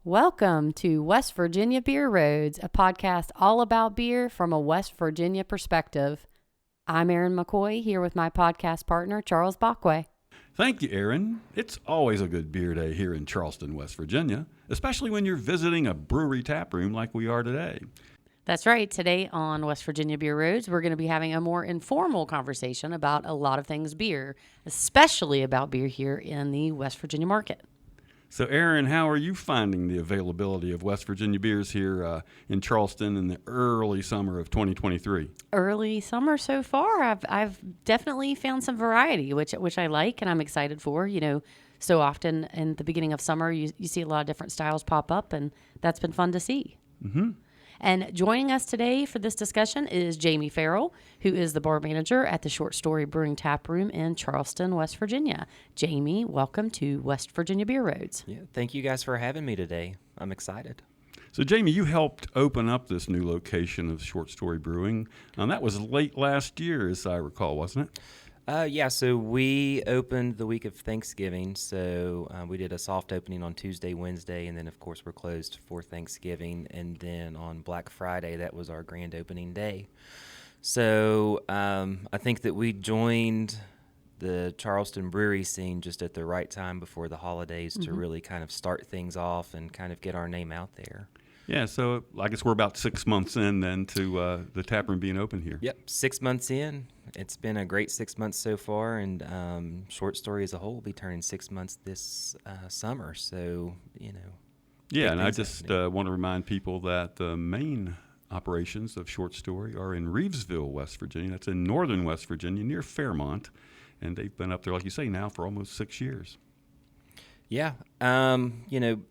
Welcome to West Virginia Beer Roads, a podcast all about beer from a West Virginia perspective. I'm Erin McCoy, here with my podcast partner, Charles Backway. Thank you, Erin. It's always a good beer day here in Charleston, West Virginia, especially when you're visiting a brewery tap room like we are today. That's right. Today on West Virginia Beer Roads, we're going to be having a more informal conversation about a lot of things beer, especially about beer here in the West Virginia market. So, Erin, how are you finding the availability of West Virginia beers here in Charleston in the early summer of 2023? Early summer so far, I've definitely found some variety, which I like and I'm excited for. You know, so often in the beginning of summer, you see a lot of different styles pop up, and that's been fun to see. Mm-hmm. And joining us today for this discussion is Jamie Farrell, who is the bar manager at the Short Story Brewing Tap Room in Charleston, West Virginia. Jamie, welcome to West Virginia Beer Roads. Yeah, thank you guys for having me today. I'm excited. So, Jamie, you helped open up this new location of Short Story Brewing. That was late last year, as I recall, wasn't it? So we opened the week of Thanksgiving. So we did a soft opening on Tuesday, Wednesday, and then, of course, we're closed for Thanksgiving. And then on Black Friday, that was our grand opening day. So I think that we joined the Charleston brewery scene just at the right time before the holidays to really kind of start things off and kind of get our name out there. Yeah, so I guess we're about 6 months in then to the tap room being open here. Yep, 6 months in. It's been a great 6 months so far, and Short Story as a whole will be turning 6 months this summer. So, you know. Yeah, and I just want to remind people that the main operations of Short Story are in Reevesville, West Virginia. That's in northern West Virginia near Fairmont, and they've been up there, like you say, now for almost 6 years. Yeah.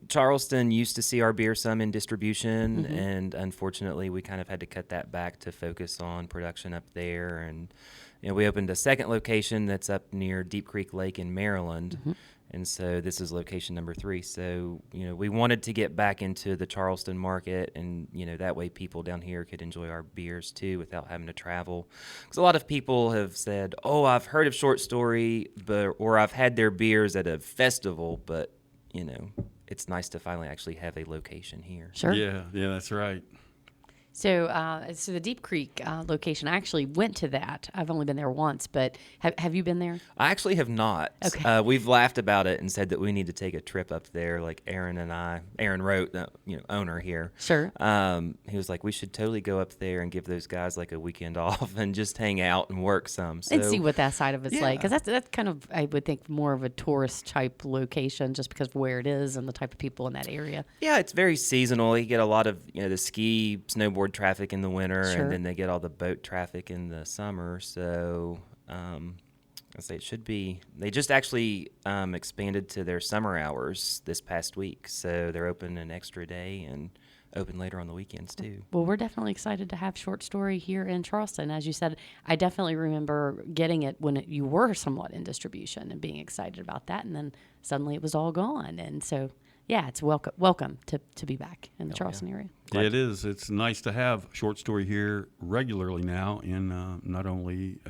Charleston used to see our beer some in distribution, and unfortunately we kind of had to cut that back to focus on production up there. And, we opened a second location that's up near Deep Creek Lake in Maryland. And so this is location number 3. So, we wanted to get back into the Charleston market, and, that way people down here could enjoy our beers too without having to travel. Because a lot of people have said, oh, I've heard of Short Story, or I've had their beers at a festival, but, it's nice to finally actually have a location here. Sure. Yeah, that's right. So the Deep Creek location, I actually went to that. I've only been there once, but have you been there? I actually have not. Okay. We've laughed about it and said that we need to take a trip up there. Like Aaron wrote, owner here. Sure. He was like, we should totally go up there and give those guys like a weekend off and just hang out and work some. And see what that side of it's like. Because that's kind of, I would think, more of a tourist type location just because of where it is and the type of people in that area. Yeah, it's very seasonal. You get a lot of, the ski, snowboard traffic in the winter, Sure. And then they get all the boat traffic in the summer. So I say it should be. They just actually expanded to their summer hours this past week, so they're open an extra day and open later on the weekends too. Well, we're definitely excited to have Short Story here in Charleston. As you said, I definitely remember getting it when you were somewhat in distribution and being excited about that, and then suddenly it was all gone. And so, yeah, it's welcome to be back in the Charleston area. Yeah, it is. It's nice to have Short Story here regularly now in not only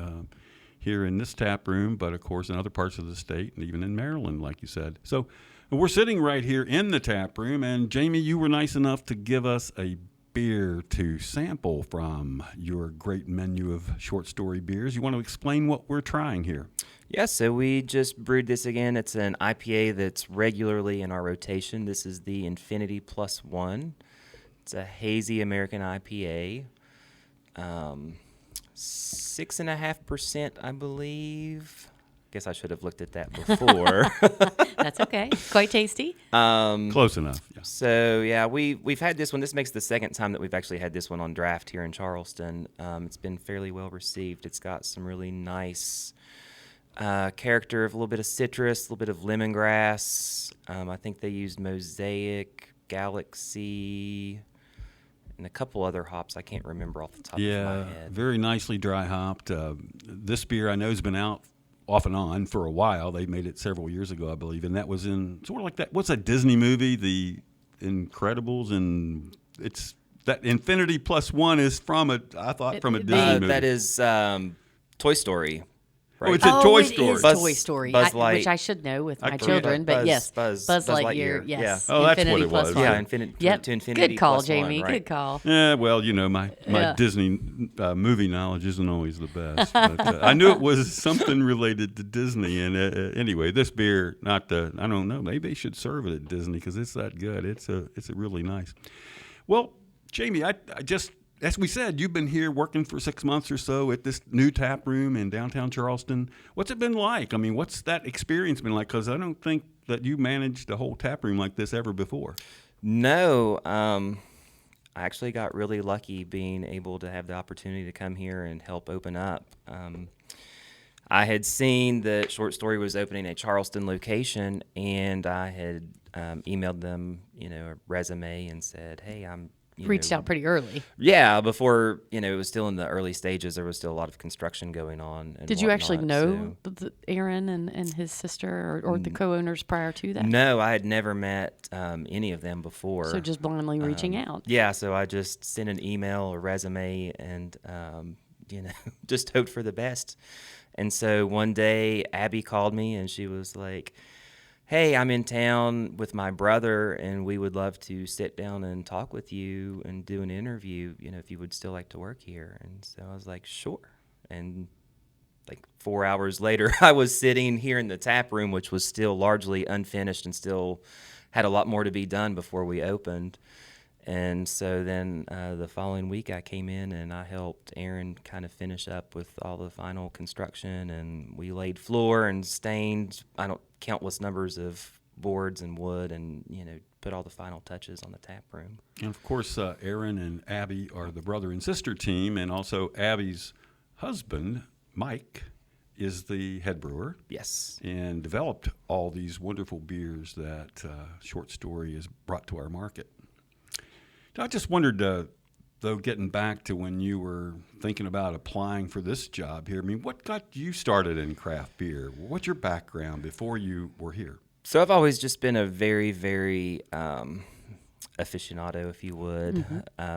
here in this tap room, but of course in other parts of the state and even in Maryland, like you said. So we're sitting right here in the tap room, and Jamie, you were nice enough to give us a beer to sample from your great menu of Short Story beers. You want to explain what we're trying here? Yeah, so we just brewed this again. It's an IPA that's regularly in our rotation. This is the Infinity Plus One. It's a hazy American IPA. 6.5%, I believe. Guess I should have looked at that before. That's okay. Quite tasty. Close enough. Yeah. So, yeah, we've had this one. This makes the second time that we've actually had this one on draft here in Charleston. It's been fairly well received. It's got some really nice character of a little bit of citrus, a little bit of lemongrass. I think they used Mosaic, Galaxy, and a couple other hops I can't remember off the top of my head. Yeah, very nicely dry hopped. This beer I know has been out off and on for a while. They made it several years ago, I believe, and that was in sort of like that. What's that Disney movie, The Incredibles? And it's that Infinity Plus One is from a Disney movie. That is Toy Story. Oh, it's a Oh, Toy it Story. is Buzz- Toy Story, Buzz which Light. I should know with I my forget. children. But Buzz- yes, Buzz- Buzz Buzz Lightyear. Lightyear, Yes. yeah. Oh, that's what Infinity it plus was. one. Yeah, Yep. to infinity. Good call, plus one, Jamie. right. Good call. Yeah, well, my Yeah. Disney movie knowledge isn't always the best. But, I knew it was something related to Disney. And anyway, this beer, I don't know, maybe they should serve it at Disney because it's that good. It's a really nice. Well, Jamie, I just, as we said, you've been here working for 6 months or so at this new tap room in downtown Charleston. What's it been like? I mean, what's that experience been like? Because I don't think that you managed a whole tap room like this ever before. No, I actually got really lucky being able to have the opportunity to come here and help open up. I had seen that Short Story was opening a Charleston location, and I had emailed them, a resume and said, "Hey, I'm." Reached out pretty early. Yeah, before it was still in the early stages. There was still a lot of construction going on. And Did you actually whatnot, know Aaron and his sister or the co-owners prior to that? No, I had never met any of them before. So just blindly reaching out. Yeah, so I just sent an email, a resume, and just hoped for the best. And so one day, Abby called me, and she was like, "Hey, I'm in town with my brother, and we would love to sit down and talk with you and do an interview, if you would still like to work here." And so I was like, "Sure." And like 4 hours later, I was sitting here in the tap room, which was still largely unfinished and still had a lot more to be done before we opened. And so then the following week I came in and I helped Aaron kind of finish up with all the final construction, and we laid floor and stained countless numbers of boards and wood, and put all the final touches on the tap room. And of course, Aaron and Abby are the brother and sister team, and also Abby's husband, Mike, is the head brewer. Yes. And developed all these wonderful beers that Short Story has brought to our market. I just wondered, though, getting back to when you were thinking about applying for this job here, I mean, what got you started in craft beer? What's your background before you were here? So I've always just been a very, very aficionado, if you would,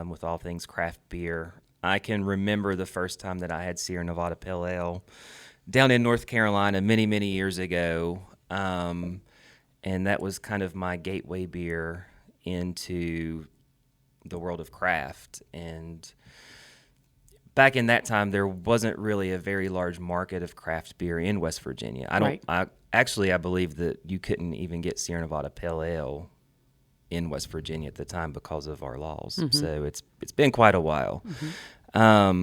with all things craft beer. I can remember the first time that I had Sierra Nevada Pale Ale down in North Carolina many, many years ago, and that was kind of my gateway beer into the world of craft. And back in that time, there wasn't really a very large market of craft beer in West Virginia. I believe that you couldn't even get Sierra Nevada Pale Ale in West Virginia at the time because of our laws. So it's been quite a while. So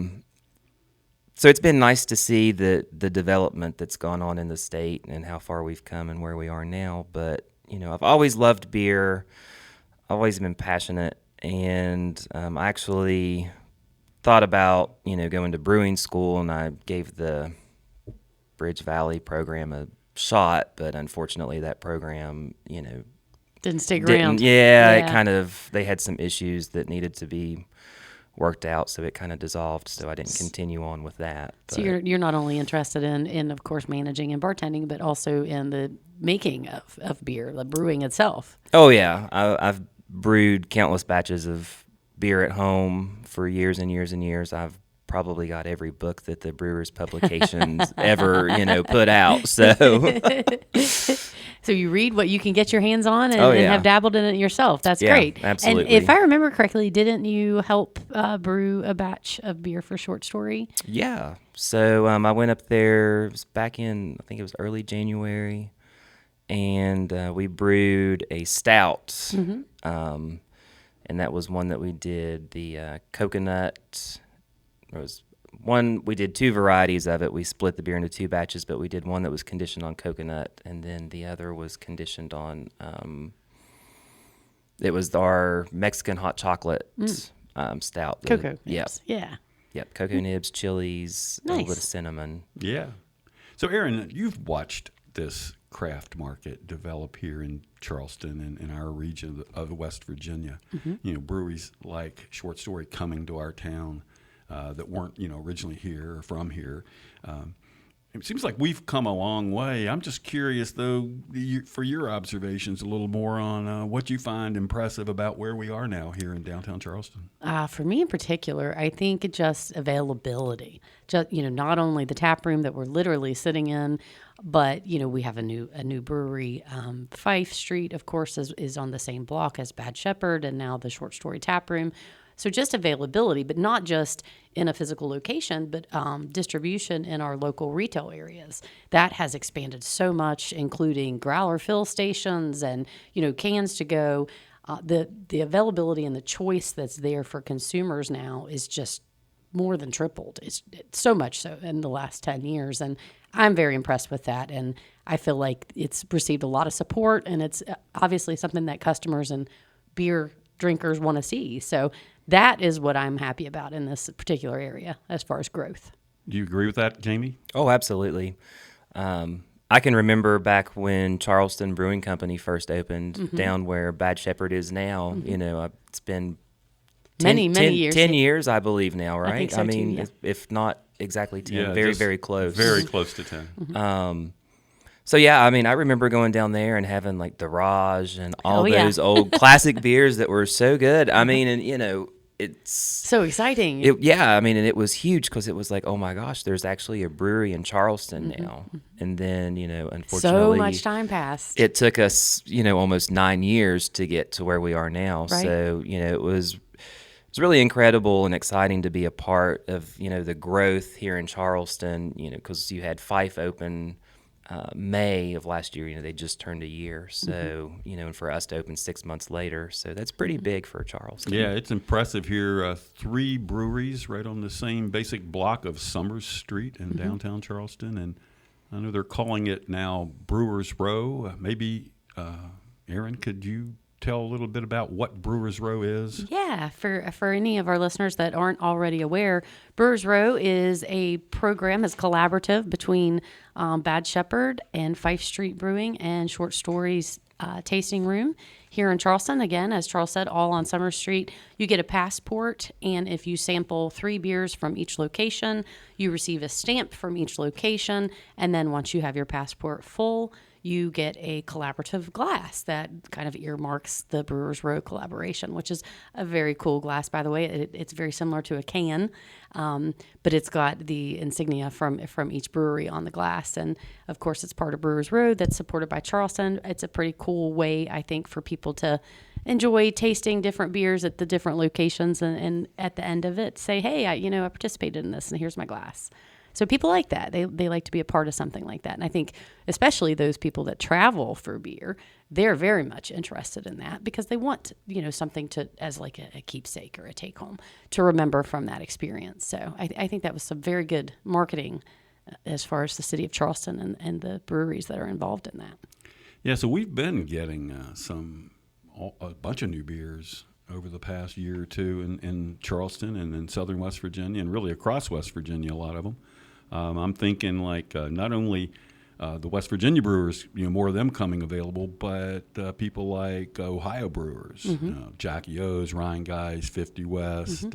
it's been nice to see the development that's gone on in the state and how far we've come and where we are now. But I've always loved beer, always been passionate. And I actually thought about, going to brewing school, and I gave the Bridge Valley program a shot, but unfortunately that program, Didn't stick around. they had some issues that needed to be worked out, so it kind of dissolved, so I didn't continue on with that. So you're not only interested in of course managing and bartending, but also in the making of beer, the brewing itself. Oh yeah, I've brewed countless batches of beer at home for years and years and years. I've probably got every book that the Brewers Publications ever, put out. So you read what you can get your hands on and, Oh, and yeah. have dabbled in it yourself. That's Yeah, great. absolutely. And if I remember correctly, didn't you help brew a batch of beer for Short Story? Yeah. So I went up there, it was back in, I think it was early January, and we brewed a stout. And that was one that we did the coconut. There was one, we did two varieties of it. We split the beer into two batches, but we did one that was conditioned on coconut, and then the other was conditioned on, it was our Mexican hot chocolate stout. Cocoa. Yep. nibs. Yeah. Yep. Cocoa nibs, chilies, a little bit of Nice. cinnamon. Yeah. So, Aaron, you've watched this craft market develop here in Charleston and in our region of West Virginia. Breweries like Short Story coming to our town that weren't, originally here or from here. it seems like we've come a long way. I'm just curious, though, for your observations a little more on what you find impressive about where we are now here in downtown Charleston. For me in particular, I think just availability. Just not only the tap room that we're literally sitting in, but we have a new brewery. Fife Street, of course, is on the same block as Bad Shepherd, and now the Short Story Tap Room. So just availability, but not just in a physical location, but distribution in our local retail areas. That has expanded so much, including growler fill stations and cans to go. The availability and the choice that's there for consumers now is just more than tripled. It's so much so in the last 10 years, and I'm very impressed with that. And I feel like it's received a lot of support, and it's obviously something that customers and beer drinkers want to see. So that is what I'm happy about in this particular area as far as growth. Do you agree with that, Jamie? Oh, absolutely. I can remember back when Charleston Brewing Company first opened down where Bad Shepherd is now. It's been Many years. 10 years, I believe now, right? I think so too, yeah. if not exactly 10, Yeah, very, just very close. Very close to 10. So yeah, I remember going down there and having like the Raj and all Oh, yeah. those old classic beers that were so good. It's So exciting. and it was huge because it was like, oh my gosh, there's actually a brewery in Charleston now. And then, unfortunately, so much time passed. it took us, almost 9 years to get to where we are now. Right. So, it's really incredible and exciting to be a part of, the growth here in Charleston, because you had Fife open May of last year. They just turned a year. So, and for us to open 6 months later. So that's pretty big for Charleston. Yeah, it's impressive here. 3 breweries right on the same basic block of Summers Street in downtown Charleston. And I know they're calling it now Brewers Row. Maybe, Aaron, could you tell a little bit about what Brewers Row is? Yeah, for any of our listeners that aren't already aware, Brewers Row is a program that's collaborative between Bad Shepherd and Fife Street Brewing and Short Stories Tasting Room here in Charleston. Again, as Charles said, all on Summer Street. You get a passport, and if you sample 3 beers from each location, you receive a stamp from each location, and then once you have your passport full, you get a collaborative glass that kind of earmarks the Brewers Row collaboration, which is a very cool glass, by the way. It's very similar to a can, but it's got the insignia from each brewery on the glass. And, of course, it's part of Brewers Row that's supported by Charleston. It's a pretty cool way, I think, for people to enjoy tasting different beers at the different locations and at the end of it say, hey, I participated in this, and here's my glass. So people like that. They like to be a part of something like that. And I think especially those people that travel for beer, they're very much interested in that because they want, something to as like a keepsake or a take home to remember from that experience. So I think that was some very good marketing as far as the city of Charleston and the breweries that are involved in that. Yeah, so we've been getting a bunch of new beers over the past year or two in Charleston and in southern West Virginia and really across West Virginia, a lot of them. I'm thinking like not only the West Virginia brewers, more of them coming available, but people like Ohio brewers, Jackie O's, Ryan Guys, 50 West,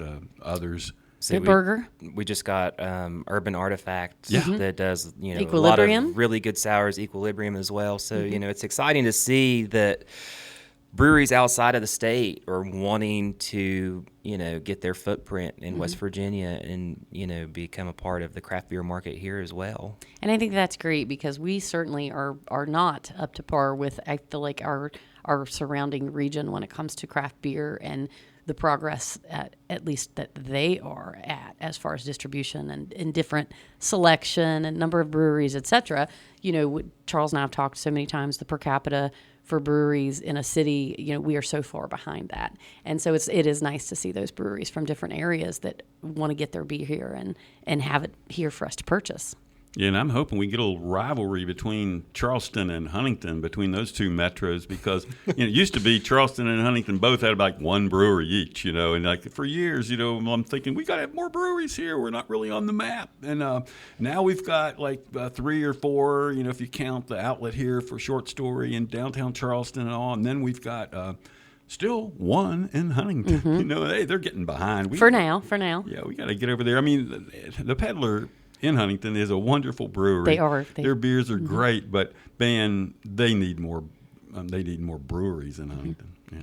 others. See, Burger. We just got Urban Artifact that does a lot Equilibrium. of really good sours, Equilibrium as well. So it's exciting to see that breweries outside of the state are wanting to get their footprint in West Virginia and become a part of the craft beer market here as well. And I think that's great because we certainly are not up to par with, I feel like, our surrounding region when it comes to craft beer and the progress at least that they are at as far as distribution and in different selection and number of breweries, et cetera. Charles and I have talked so many times, the per capita for breweries in a city, we are so far behind that. And so it is nice to see those breweries from different areas that want to get their beer here and have it here for us to purchase. Yeah, and I'm hoping we get a little rivalry between Charleston and Huntington, between those two metros, because it used to be Charleston and Huntington both had like one brewery each, and like for years, I'm thinking we got to have more breweries here. We're not really on the map, and now we've got like 3 or 4, if you count the outlet here for Short Story in downtown Charleston and all, and then we've got still one in Huntington. Hey, they're getting behind. For now. Yeah, we got to get over there. I mean, the Peddler in Huntington is a wonderful brewery. They are. Their beers are great, but man, they need more. They need more breweries in Huntington. Yeah.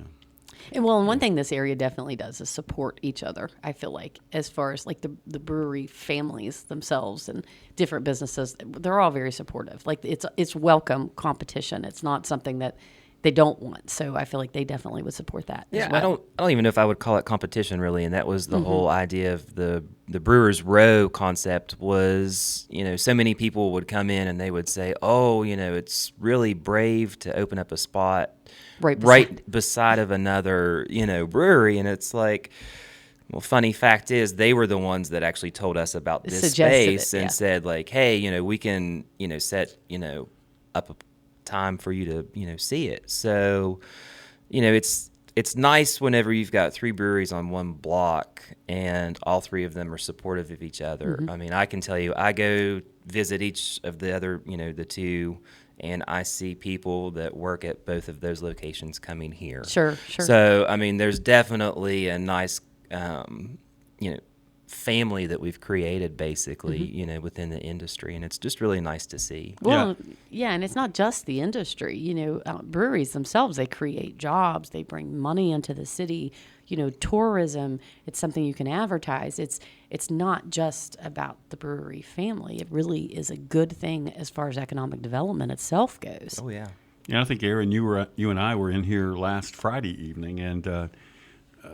And well, and one thing this area definitely does is support each other. I feel like, as far as like the brewery families themselves and different businesses, they're all very supportive. Like it's welcome competition. It's not something that they don't want. So I feel like they definitely would support that. Yeah, as well. I don't even know if I would call it competition really, and that was the whole idea of the Brewers Row concept was, so many people would come in and they would say, "Oh, it's really brave to open up a spot right beside of another, brewery," and it's like, well, funny fact is they were the ones that actually told us about this space and said like, "Hey, we can, set, up a time for you to, see it." So, it's nice whenever you've got 3 breweries on one block and all 3 of them are supportive of each other. I mean, I can tell you, I go visit each of the other, the 2, and I see people that work at both of those locations coming here. Sure. So, I mean, there's definitely a nice, family that we've created basically, within the industry, and it's just really nice to see. Well, yeah, and it's not just the industry. Breweries themselves, they create jobs, they bring money into the city. Tourism, it's something you can advertise. It's not just about the brewery family. It really is a good thing as far as economic development itself goes. Oh yeah. Yeah, I think Aaron, you and I were in here last Friday evening, and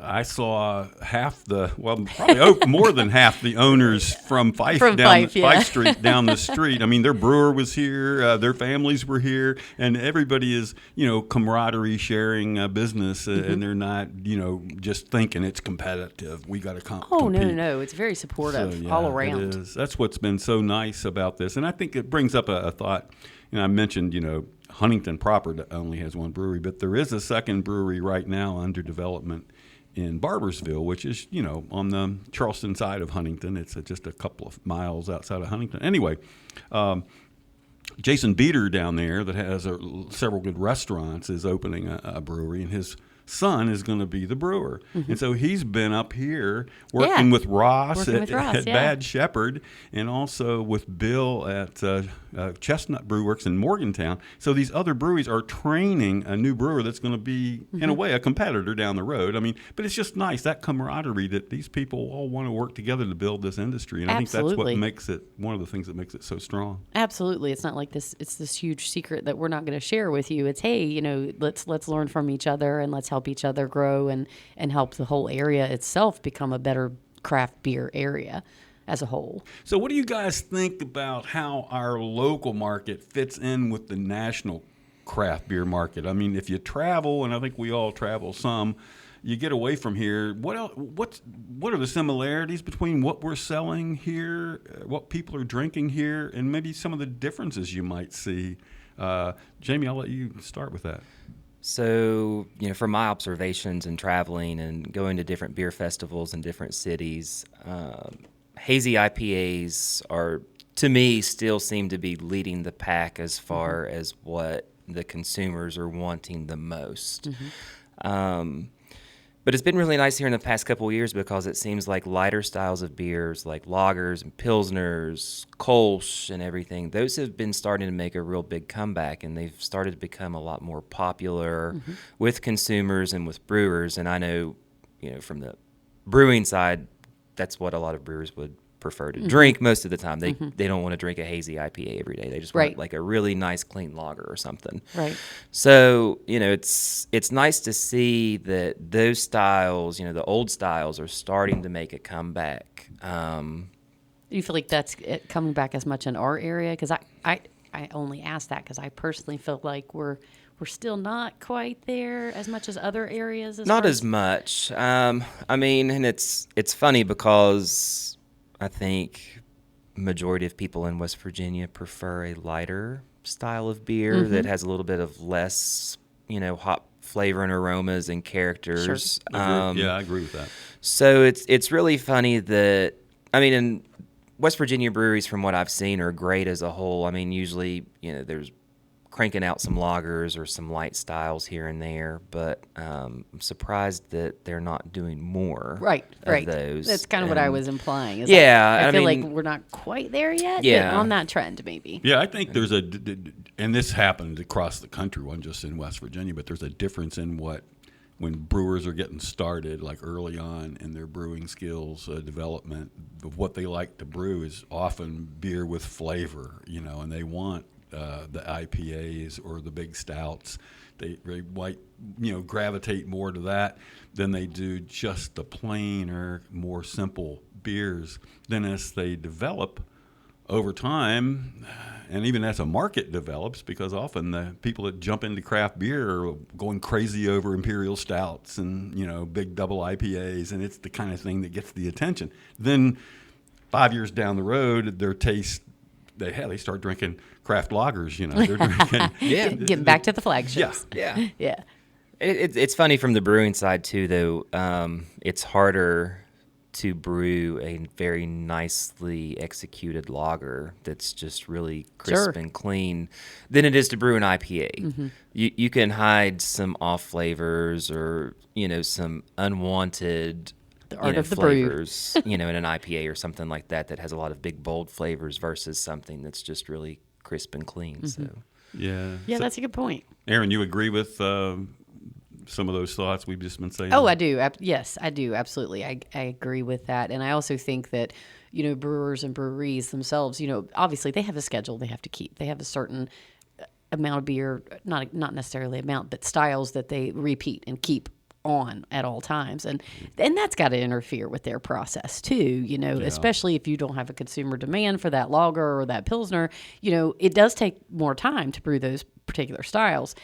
I saw probably more than half the owners from Fife Fife Street down the street. I mean, their brewer was here, their families were here, and everybody is, camaraderie, sharing business, and they're not, just thinking it's competitive. We got to compete. Oh, no. It's very supportive all around. It is. That's what's been so nice about this. And I think it brings up a thought. I mentioned, Huntington proper only has 1 brewery, but there is a second brewery right now under development in Barbersville, which is, on the Charleston side of Huntington. It's just a couple of miles outside of Huntington. Anyway, Jason Beater down there that has several good restaurants is opening a brewery, and his son is going to be the brewer. And so he's been up here working with Ross at Bad Shepherd, and also with Bill at Chestnut Brew Works in Morgantown. So these other breweries are training a new brewer that's going to be, in a way, a competitor down the road. I mean, but it's just nice, that camaraderie that these people all want to work together to build this industry. And I think that's what makes it, one of the things that makes it so strong. Absolutely. It's not like it's this huge secret that we're not going to share with you. It's, hey, let's learn from each other and let's help each other grow and help the whole area itself become a better craft beer area as a whole. So what do you guys think about how our local market fits in with the national craft beer market? I mean, if you travel, and I think we all travel some, you get away from here. What are the similarities between what we're selling here, what people are drinking here, and maybe some of the differences you might see? Jamie, I'll let you start with that. So, from my observations and traveling and going to different beer festivals in different cities, hazy IPAs are, to me, still seem to be leading the pack as far as what the consumers are wanting the most. But it's been really nice here in the past couple of years because it seems like lighter styles of beers like lagers and pilsners, Kolsch and everything, those have been starting to make a real big comeback, and they've started to become a lot more popular with consumers and with brewers. And I know, from the brewing side, that's what a lot of brewers would prefer to drink most of the time. They don't want to drink a hazy IPA every day. They just want like a really nice clean lager or something. Right. So, it's nice to see that those styles, the old styles are starting to make a comeback. Do you feel like that's coming back as much in our area? Because I only ask that because I personally feel like we're still not quite there as much as other areas. Not as much. I mean, and it's funny because I think majority of people in West Virginia prefer a lighter style of beer that has a little bit of less, hop flavor and aromas and characters. Sure. I agree with that. So it's really funny that, I mean, in West Virginia breweries, from what I've seen, are great as a whole. I mean, usually, there's cranking out some lagers or some light styles here and there, but I'm surprised that they're not doing more Right. of those. That's kind of what I And- was implying. Is Yeah, I I feel mean- like we're not quite there yet, Yeah. but on that trend maybe. Yeah, I think there's and this happened across the country, one just in West Virginia, but there's a difference in when brewers are getting started, like early on in their brewing skills development, of what they like to brew is often beer with flavor, and they want the IPAs or the big stouts. They might, gravitate more to that than they do just the plain or more simple beers. Then as they develop over time, and even as a market develops, because often the people that jump into craft beer are going crazy over imperial stouts and big double IPAs, and it's the kind of thing that gets the attention. Then 5 years down the road, their taste they start drinking craft lagers. They're drinking. Yeah. Getting back to the flagships. Yeah. Yeah. It's funny from the brewing side too, though. It's harder to brew a very nicely executed lager that's just really crisp Sure. and clean than it is to brew an IPA. Mm-hmm. You can hide some off flavors or some unwanted The art of the brew. flavors in an IPA or something like that has a lot of big bold flavors versus something that's just really crisp and clean. Mm-hmm. So Yeah. Yeah, So, that's a good point. Aaron, you agree with some of those thoughts we've just been saying? Oh, I do. Yes, I do. Absolutely. I agree with that. And I also think that, brewers and breweries themselves, obviously they have a schedule they have to keep. They have a certain amount of beer, not necessarily amount, but styles that they repeat and keep on at all times. And that's got to interfere with their process too, especially if you don't have a consumer demand for that lager or that Pilsner, it does take more time to brew those particular styles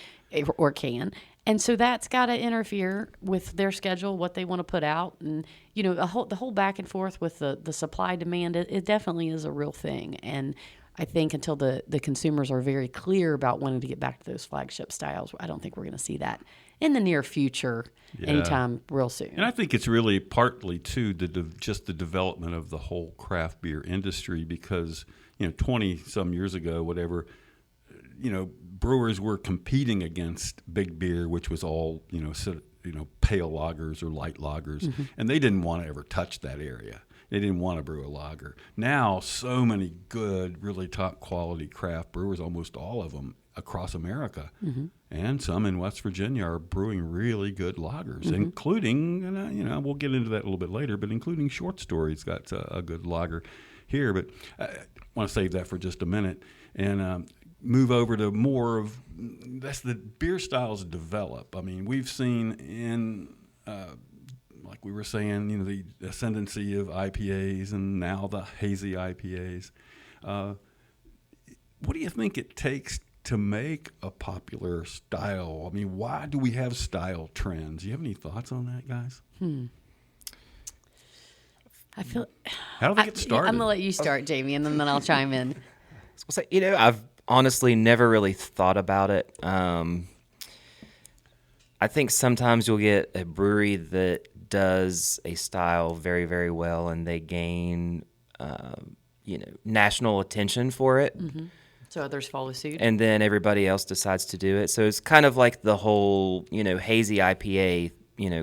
or can. And so that's got to interfere with their schedule, what they want to put out. And, the whole back and forth with the supply demand, it definitely is a real thing. And I think until the consumers are very clear about wanting to get back to those flagship styles, I don't think we're going to see that in the near future, anytime real soon. And I think it's really partly, too, just the development of the whole craft beer industry because, 20-some years ago, whatever, brewers were competing against big beer, which was all, pale lagers or light lagers, and they didn't want to ever touch that area. They didn't want to brew a lager. Now, so many good, really top quality craft brewers, almost all of them across America, and some in West Virginia are brewing really good lagers, including, and we'll get into that a little bit later, but including Short Story's got a good lager here. But I want to save that for just a minute and move over to more of that's the beer styles develop. I mean, we've seen in like we were saying, the ascendancy of IPAs and now the hazy IPAs. What do you think it takes to make a popular style? I mean, why do we have style trends? Do you have any thoughts on that, guys? I feel How do they get started? I'm going to let you start, Jamie, and then I'll chime in. So, I've honestly never really thought about it. I think sometimes you'll get a brewery that does a style very, very well, and they gain, national attention for it. So others follow suit. And then everybody else decides to do it. So it's kind of like the whole, hazy IPA,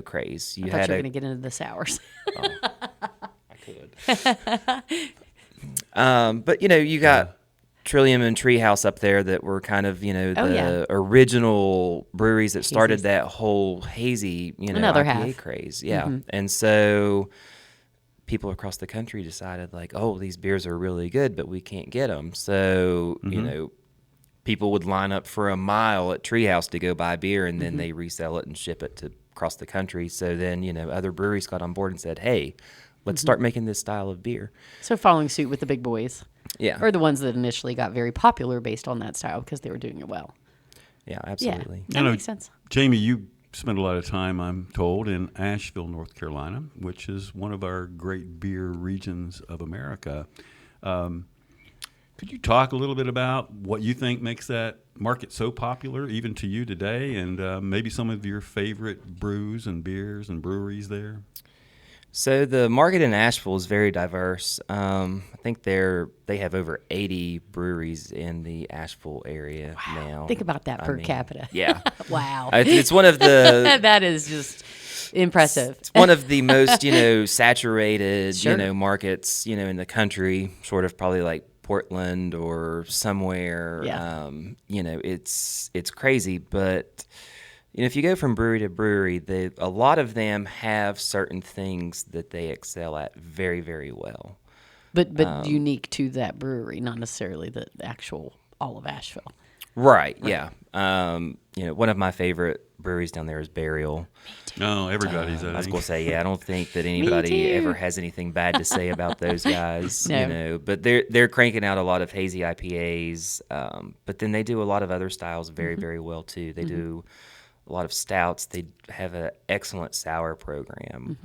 craze. I thought you were going to get into the sours. I could. But, you got Trillium and Treehouse up there that were kind of, the original breweries that started Hazies. that whole hazy, Another IPA half. craze. Yeah. And so people across the country decided like, oh, these beers are really good, but we can't get them. So, people would line up for a mile at Treehouse to go buy beer, and then they resell it and ship it to across the country. So then, other breweries got on board and said, hey, let's start making this style of beer. So following suit with the big boys. Yeah. Or the ones that initially got very popular based on that style because they were doing it well. Yeah, absolutely. Yeah, that makes sense. Jamie, you spent a lot of time, I'm told, in Asheville, North Carolina, which is one of our great beer regions of America. Could you talk a little bit about what you think makes that market so popular, even to you today, and maybe some of your favorite brews and beers and breweries there? So the market in Asheville is very diverse. I think they have over 80 breweries in the Asheville area now. Think about that I per mean, capita. Yeah. Wow. It's one of the That is just impressive. it's one of the most, saturated, Sure. markets, in the country, sort of probably like Portland or somewhere. Yeah. It's crazy, but if you go from brewery to brewery, a lot of them have certain things that they excel at very, very well. But unique to that brewery, not necessarily the actual all of Asheville. Right. Yeah. One of my favorite breweries down there is Burial. No, everybody's. I was going to say, I don't think that too. anybody ever has anything bad to say about those guys. No. But they're cranking out a lot of hazy IPAs. But then they do a lot of other styles very, very well too. They do a lot of stouts. They have an excellent sour program.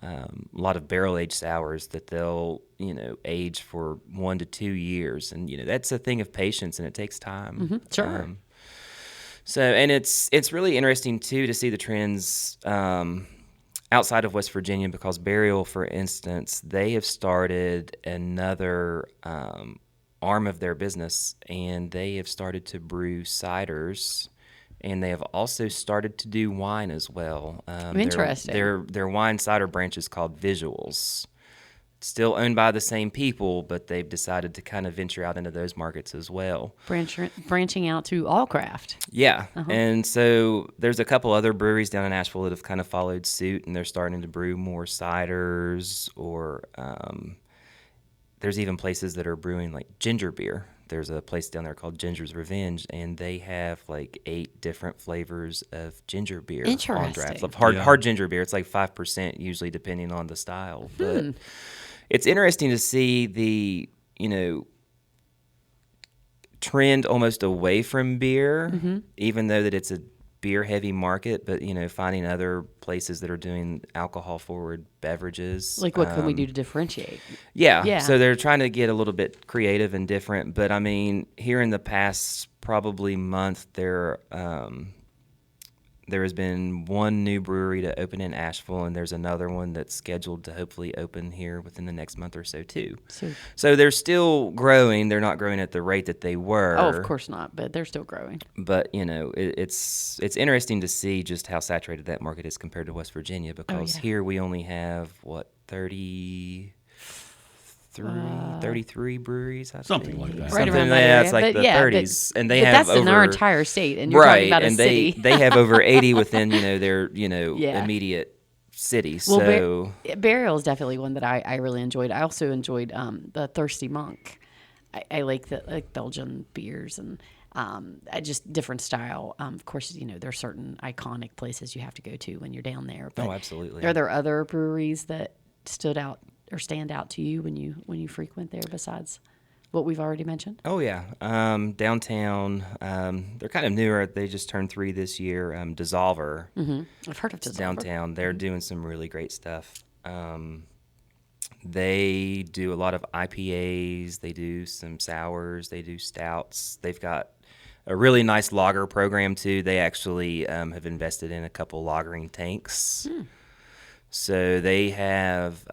A lot of barrel aged sours that they'll age for 1 to 2 years, and that's a thing of patience, and it takes time. Sure. And it's really interesting too to see the trends outside of West Virginia, because Burial, for instance, they have started another arm of their business, and they have started to brew ciders. And they have also started to do wine as well. Interesting. Their wine cider branch is called Visuals. It's still owned by the same people, but they've decided to kind of venture out into those markets as well. Branching out to all craft. Yeah. And so there's a couple other breweries down in Asheville that have kind of followed suit, and they're starting to brew more ciders, or there's even places that are brewing like ginger beer. There's a place down there called Ginger's Revenge, and they have like 8 different flavors of ginger beer on draft. Interesting. Hard ginger beer. It's like 5% usually, depending on the style. But it's interesting to see the trend almost away from beer, even though that it's a beer-heavy market. But finding other places that are doing alcohol-forward beverages. Like, what can we do to differentiate? Yeah. So they're trying to get a little bit creative and different. But I mean, here in the past probably month, there has been one new brewery to open in Asheville, and there's another one that's scheduled to hopefully open here within the next month or so too. So they're still growing. They're not growing at the rate that they were. Oh, of course not. But they're still growing. But it's interesting to see just how saturated that market is compared to West Virginia, because here we only have 33 breweries, I Something think. like that. Right Something around like that that. area. It's like But the yeah, 30s, and they but have that's over in our entire state, and you're right, talking about a and city. they have over 80 within their Yeah. immediate city. Well, So Burial is definitely one that I really enjoyed. I also enjoyed the Thirsty Monk. I like Belgian beers and just different style. Of course, there are certain iconic places you have to go to when you're down there. But absolutely. Are there other breweries that stood out or stand out to you when you frequent there besides what we've already mentioned? Oh yeah, downtown. They're kind of newer. They just turned 3 this year. Dissolver. I've heard of Dissolver. Downtown. They're doing some really great stuff. They do a lot of IPAs. They do some sours. They do stouts. They've got a really nice lager program too. They actually have invested in a couple lagering tanks. So they have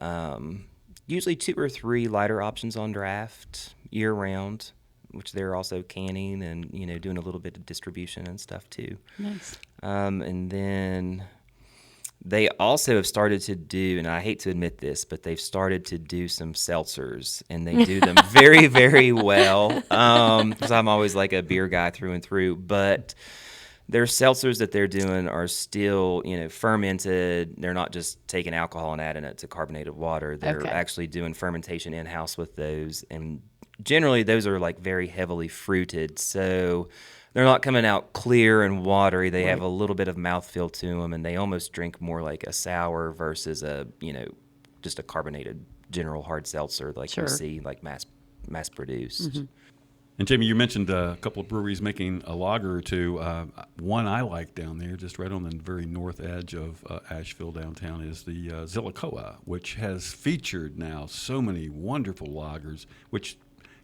usually 2 or 3 lighter options on draft year round, which they're also canning and doing a little bit of distribution and stuff too. Nice. And then they also have started to do, and I hate to admit this, but they've started to do some seltzers, and they do them very, very well. Because I'm always like a beer guy through and through, but their seltzers that they're doing are still, fermented. They're not just taking alcohol and adding it to carbonated water. They're actually doing fermentation in-house with those, and generally those are like very heavily fruited, so they're not coming out clear and watery. They have a little bit of mouthfeel to them, and they almost drink more like a sour versus a, just a carbonated general hard seltzer like you see like mass produced. And Jamie, you mentioned a couple of breweries making a lager or two. One I like down there, just right on the very north edge of Asheville downtown, is the Zillicoa, which has featured now so many wonderful lagers, which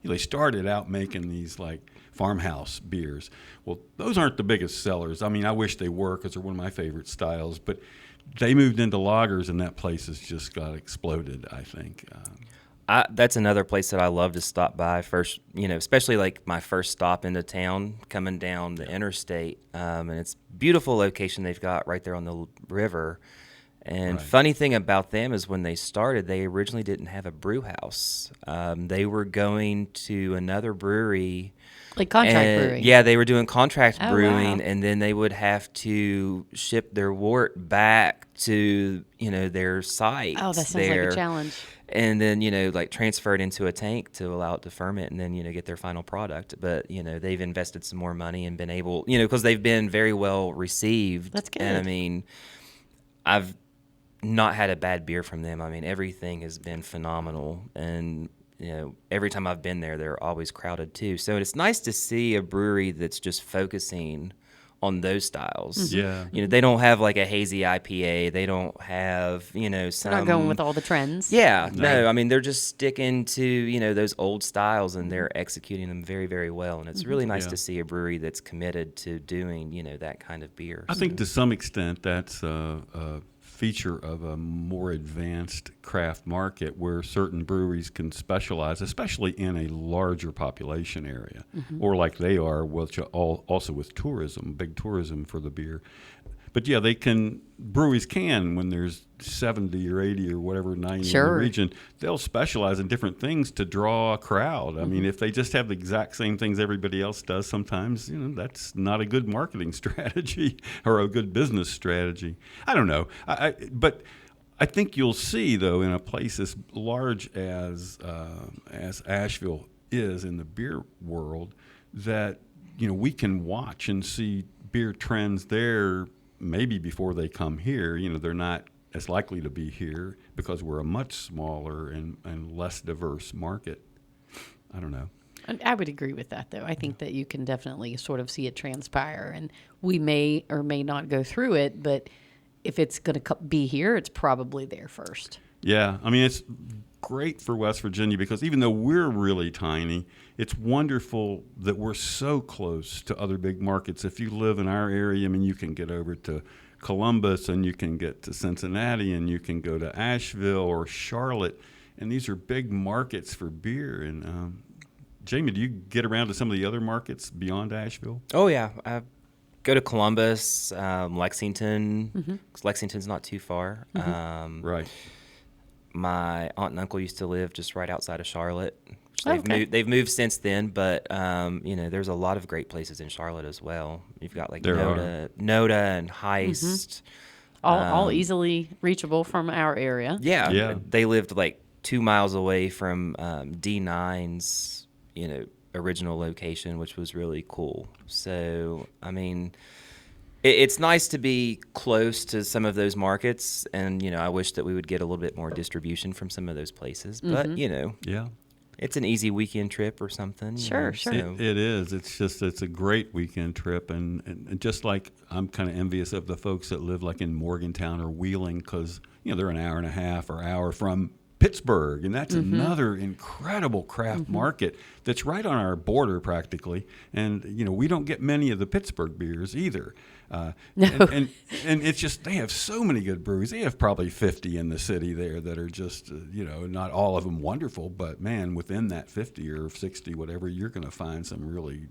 they started out making these like farmhouse beers. Well, those aren't the biggest sellers. I mean, I wish they were, because they're one of my favorite styles. But they moved into lagers, and that place has just got exploded, I think. That's another place that I love to stop by first, especially like my first stop into town coming down the interstate. And it's a beautiful location they've got right there on the river. And Right. funny thing about them is when they started, they originally didn't have a brew house. They were going to another brewery. Like contract And, brewing. yeah, they were doing contract Oh, brewing, wow. and then they would have to ship their wort back to, their site. Oh, that sounds there. like a challenge. And then, like transfer it into a tank to allow it to ferment and then, get their final product. But, they've invested some more money and been able, because they've been very well received. That's good. And I mean, I've not had a bad beer from them. I mean, everything has been phenomenal. And, every time I've been there, they're always crowded too. So it's nice to see a brewery that's just focusing on those styles. Yeah. They don't have like a hazy IPA. They don't have, some. They're not going with all the trends. Yeah, No. no. I mean, they're just sticking to, those old styles, and they're executing them very, very well. And it's really nice Yeah. to see a brewery that's committed to doing, that kind of beer. I think to some extent that's a feature of a more advanced craft market where certain breweries can specialize, especially in a larger population area, or like they are, which also with tourism, big tourism for the beer. But yeah, breweries can, when there's 70 or 80 or whatever, 90 in the Sure. region, they'll specialize in different things to draw a crowd. I mean, if they just have the exact same things everybody else does, sometimes, that's not a good marketing strategy or a good business strategy. I don't know. But I think you'll see, though, in a place as large as Asheville is in the beer world, that, we can watch and see beer trends there maybe before they come here. They're not as likely to be here because we're a much smaller and less diverse market. I don't know. I would agree with that, though. I think that you can definitely sort of see it transpire, and we may or may not go through it, but if it's going to be here, it's probably there first. Yeah, I mean, it's great for West Virginia because even though we're really tiny, it's wonderful that we're so close to other big markets. If you live in our area, I mean, you can get over to Columbus and you can get to Cincinnati and you can go to Asheville or Charlotte, and these are big markets for beer. And Jamie, do you get around to some of the other markets beyond Asheville? Oh, yeah. I go to Columbus, Lexington, 'cause Lexington's not too far. Right. My aunt and uncle used to live just right outside of Charlotte. Which Okay. they've moved since then, but there's a lot of great places in Charlotte as well. You've got like There Noda and Heist. All easily reachable from our area. Yeah, Yeah. They lived like 2 miles away from D9's, original location, which was really cool. So, I mean, it's nice to be close to some of those markets, and I wish that we would get a little bit more distribution from some of those places. But Yeah. it's an easy weekend trip or something. Sure, sure. So. It is. It's a great weekend trip, and just like I'm kind of envious of the folks that live like in Morgantown or Wheeling because they're an hour and a half or hour from Pittsburgh, and that's another incredible craft market that's right on our border practically. And we don't get many of the Pittsburgh beers either. And it's just they have so many good breweries. They have probably 50 in the city there that are just not all of them wonderful, but man, within that 50 or 60, whatever, you're going to find some really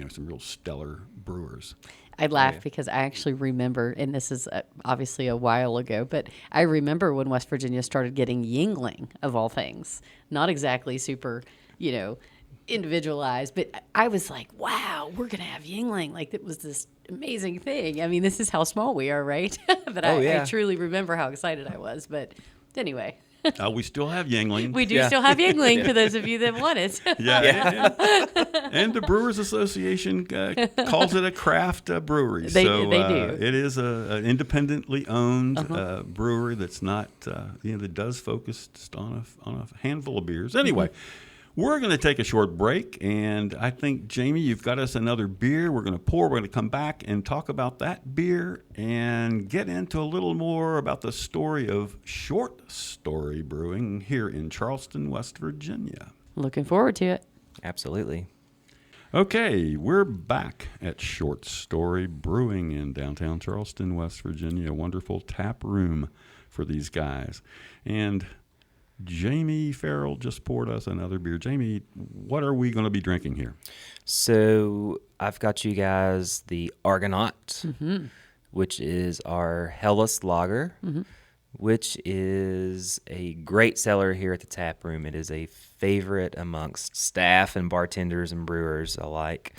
some real stellar brewers. I laugh because I actually remember, and this is obviously a while ago, but I remember when West Virginia started getting Yingling, of all things. Not exactly super, individualized, but I was like, wow, we're going to have Yingling. Like, it was this amazing thing. I mean, this is how small we are, right? But I truly remember how excited I was. But anyway. We still have Yingling. We do still have Yingling for those of you that want it. And the Brewers Association calls it a craft brewery. They so do. It is an independently owned brewery that's not that does focus just on a handful of beers. Anyway. We're going to take a short break, and I think, Jamie, you've got us another beer. We're going to pour. We're going to come back and talk about that beer and get into a little more about the story of Short Story Brewing here in Charleston, West Virginia. Looking forward to it. Absolutely. Okay, we're back at Short Story Brewing in downtown Charleston, West Virginia. A wonderful tap room for these guys. And Jamie Farrell just poured us another beer. Jamie, what are we going to be drinking here? So I've got you guys the Argonaut, which is our Hellas Lager, which is a great seller here at the tap room. It is a favorite amongst staff and bartenders and brewers alike.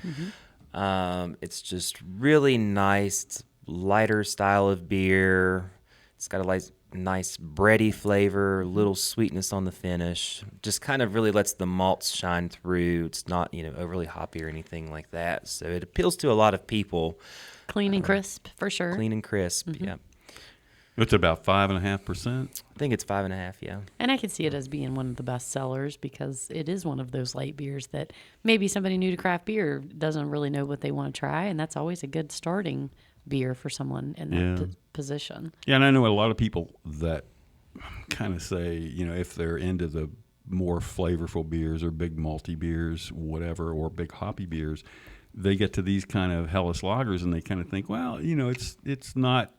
It's just really nice, it's lighter style of beer. It's got a nice bready flavor, little sweetness on the finish. Just kind of really lets the malts shine through. It's not, overly hoppy or anything like that. So it appeals to a lot of people. Clean and crisp, for sure. Clean and crisp, yeah. It's about 5.5%. I think it's 5.5, yeah. And I can see it as being one of the best sellers because it is one of those light beers that maybe somebody new to craft beer doesn't really know what they want to try, and that's always a good starting beer for someone in that position. Yeah, and I know a lot of people that kind of say, if they're into the more flavorful beers or big malty beers, whatever, or big hoppy beers, they get to these kind of Hellas lagers and they kind of think, well, it's not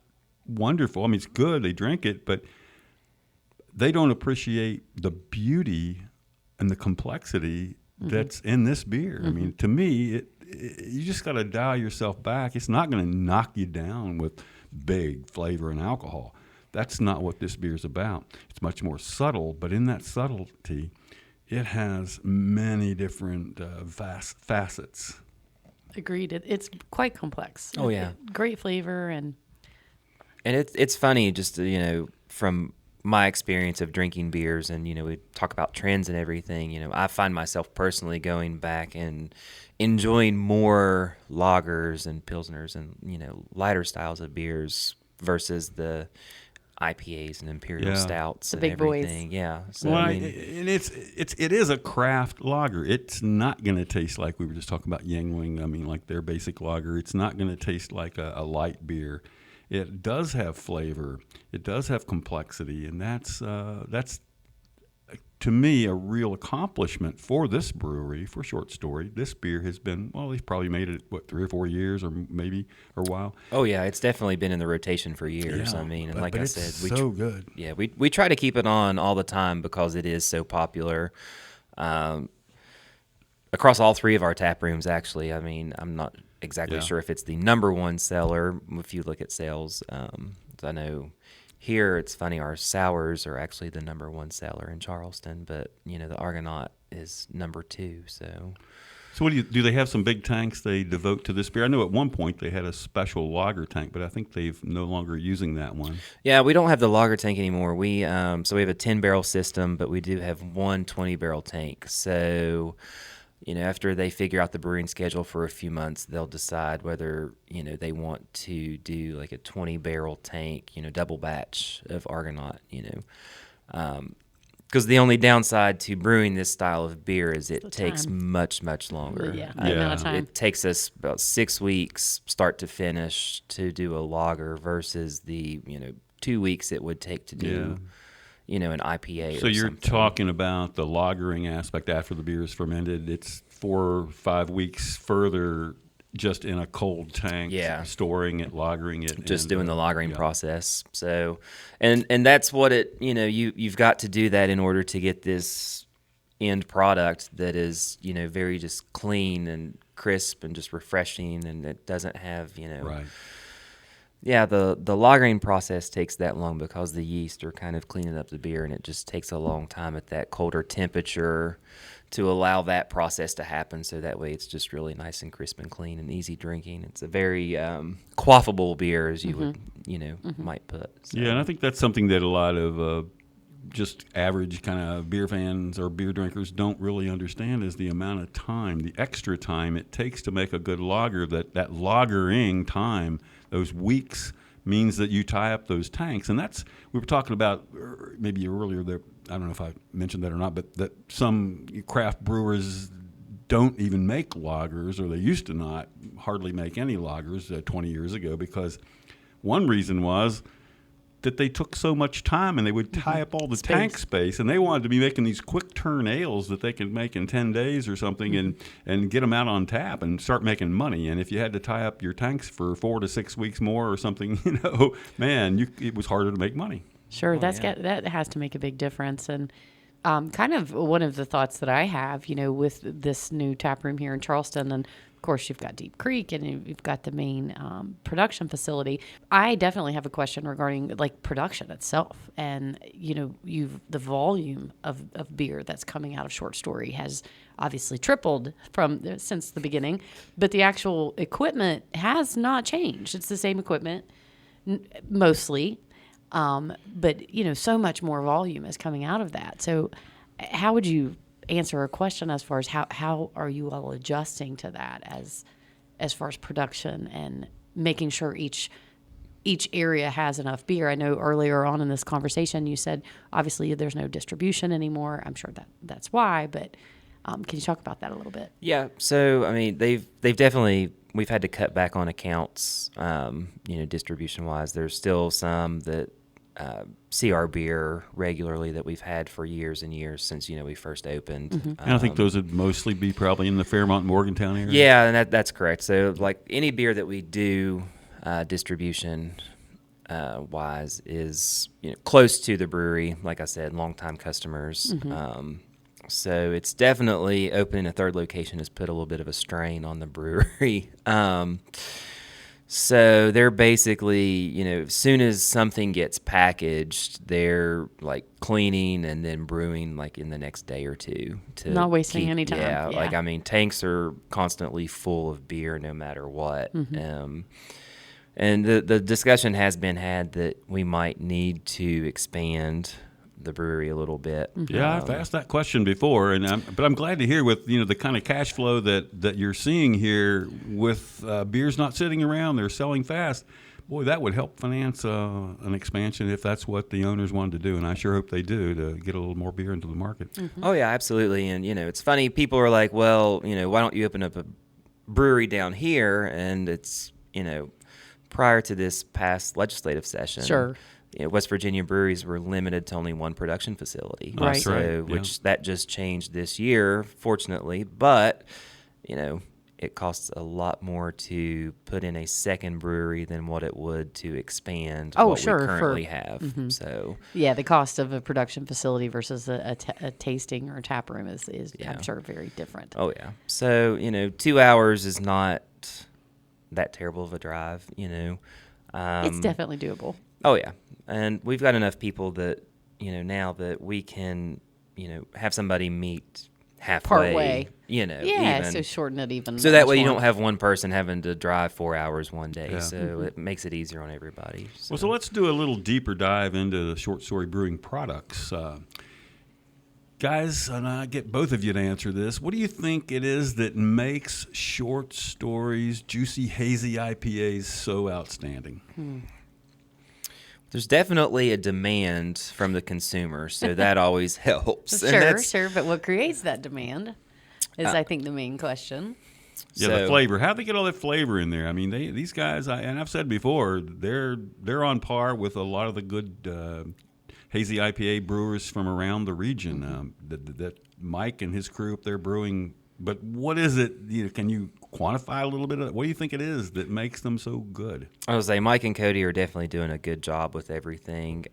wonderful. I mean, it's good. They drink it, but they don't appreciate the beauty and the complexity that's in this beer. I mean, to me, you just got to dial yourself back. It's not going to knock you down with big flavor and alcohol. That's not what this beer is about. It's much more subtle, but in that subtlety, it has many different facets. Agreed. It's quite complex. Oh, yeah. Great flavor and it's funny just, from my experience of drinking beers and, we talk about trends and everything, I find myself personally going back and enjoying more lagers and pilsners and, lighter styles of beers versus the IPAs and imperial stouts the and big everything. boys. Yeah. So, Well, and it is a craft lager. It's not going to taste like we were just talking about Yingling. I mean, like their basic lager. It's not going to taste like a light beer. It does have flavor. It does have complexity, and that's to me a real accomplishment for this brewery. For Short Story, this beer has been they've probably made it 3 or 4 years, or maybe a while. Oh yeah, it's definitely been in the rotation for years. Yeah, I mean, and but like I it's said, so good. Yeah, we try to keep it on all the time because it is so popular. Across all three of our tap rooms, actually. I mean, I'm not exactly sure if it's the number one seller if you look at sales. I know here it's funny, our sours are actually the number one seller in Charleston, but the Argonaut is number 2. So what do they have some big tanks they devote to this beer? I know at one point they had a special lager tank, but I think they've no longer using that one. Yeah, we don't have the lager tank anymore. We so we have a 10-barrel system, but we do have one 20-barrel tank. So after they figure out the brewing schedule for a few months, they'll decide whether, they want to do like a 20-barrel tank, double batch of Argonaut, because the only downside to brewing this style of beer is it takes much, much longer. the amount of time. It takes us about 6 weeks, start to finish, to do a lager versus the, 2 weeks it would take to do an IPA. So you're something. talking about the lagering aspect after the beer is fermented. It's 4 or 5 weeks further, just in a cold tank, storing it, lagering it, just doing the lagering process. So, and that's what it. You've got to do that in order to get this end product that is very just clean and crisp and just refreshing, and it doesn't have Right. Yeah, the lagering process takes that long because the yeast are kind of cleaning up the beer, and it just takes a long time at that colder temperature to allow that process to happen. So that way, it's just really nice and crisp and clean and easy drinking. It's a very quaffable beer, as you would might put. So. Yeah, and I think that's something that a lot of just average kind of beer fans or beer drinkers don't really understand is the amount of time, the extra time it takes to make a good lager. That lagering time, those weeks, means that you tie up those tanks. And that's, we were talking about maybe earlier there, I don't know if I mentioned that or not, but that some craft brewers don't even make lagers, or they used to not hardly make any lagers 20 years ago, because one reason was that they took so much time and they would tie up all the tank space, and they wanted to be making these quick turn ales that they could make in 10 days or something and get them out on tap and start making money. And if you had to tie up your tanks for 4 to 6 weeks more or something, man, it was harder to make money. Sure, that has to make a big difference. And kind of one of the thoughts that I have, with this new tap room here in Charleston, and of course you've got Deep Creek and you've got the main production facility. I definitely have a question regarding like production itself, and the volume of beer that's coming out of Short Story has obviously tripled since the beginning, but the actual equipment has not changed. It's the same equipment mostly. But so much more volume is coming out of that. So how would you answer a question as far as how are you all adjusting to that as far as production and making sure each area has enough beer? I know earlier on in this conversation you said obviously there's no distribution anymore. I'm sure that's why, but can you talk about that a little bit? Yeah. So I mean, they've definitely, we've had to cut back on accounts, distribution wise. There's still some that see our beer regularly that we've had for years and years since we first opened. And I think those would mostly be probably in the Fairmont, Morgantown area. Yeah, and that's correct. So like any beer that we do distribution wise is close to the brewery. Like I said, longtime customers. So it's definitely opening a third location has put a little bit of a strain on the brewery. So they're basically, as soon as something gets packaged, they're like cleaning and then brewing like in the next day or two. Not wasting any time. Yeah, like I mean, tanks are constantly full of beer no matter what. And the discussion has been had that we might need to expand the brewery a little bit. Yeah, I've asked that question before, but I'm glad to hear with the kind of cash flow that you're seeing here with beers not sitting around, they're selling fast. Boy, that would help finance an expansion if that's what the owners wanted to do, and I sure hope they do to get a little more beer into the market. Oh yeah, absolutely. And it's funny, people are like, well, why don't you open up a brewery down here? And it's prior to this past legislative session. Sure. West Virginia breweries were limited to only one production facility. Right. So, right. Which that just changed this year, fortunately. But, it costs a lot more to put in a second brewery than what it would to expand what sure, we currently have. So, yeah, the cost of a production facility versus a tasting or a tap room is I'm sure very different. oh yeah. So 2 hours is not that terrible of a drive. It's definitely doable. Oh yeah, and we've got enough people that now that we can have somebody meet halfway. Partway. Yeah, so shorten it even. So that much way you more. don't have one person having to drive 4 hours one day. Yeah. So it makes it easier on everybody. Well, so let's do a little deeper dive into the Short Story Brewing products. Guys, and I get both of you to answer this. What do you think it is that makes Short Story's juicy, hazy IPAs so outstanding? There's definitely a demand from the consumer, so that always helps. And Sure. But what creates that demand is, I think, the main question. Yeah, the flavor. How do they get all that flavor in there? I mean, these guys, and I've said before, they're on par with a lot of the good hazy IPA brewers from around the region. That Mike and his crew up there brewing. But what is it? Can you quantify a little bit of what do you think it is that makes them so good? I would say Mike and Cody are definitely doing a good job with everything.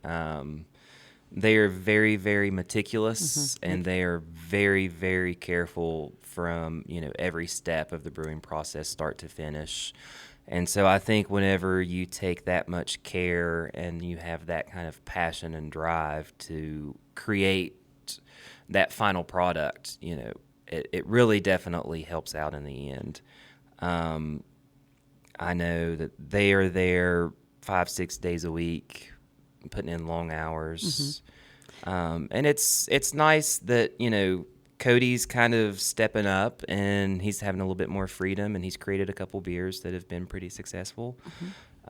They are very, very meticulous, and they are very, very careful from every step of the brewing process, start to finish. And so I think whenever you take that much care and you have that kind of passion and drive to create that final product, it really definitely helps out in the end. I know that they are there 5-6 days a week, putting in long hours. And it's nice that, Cody's kind of stepping up and he's having a little bit more freedom, and he's created a couple beers that have been pretty successful.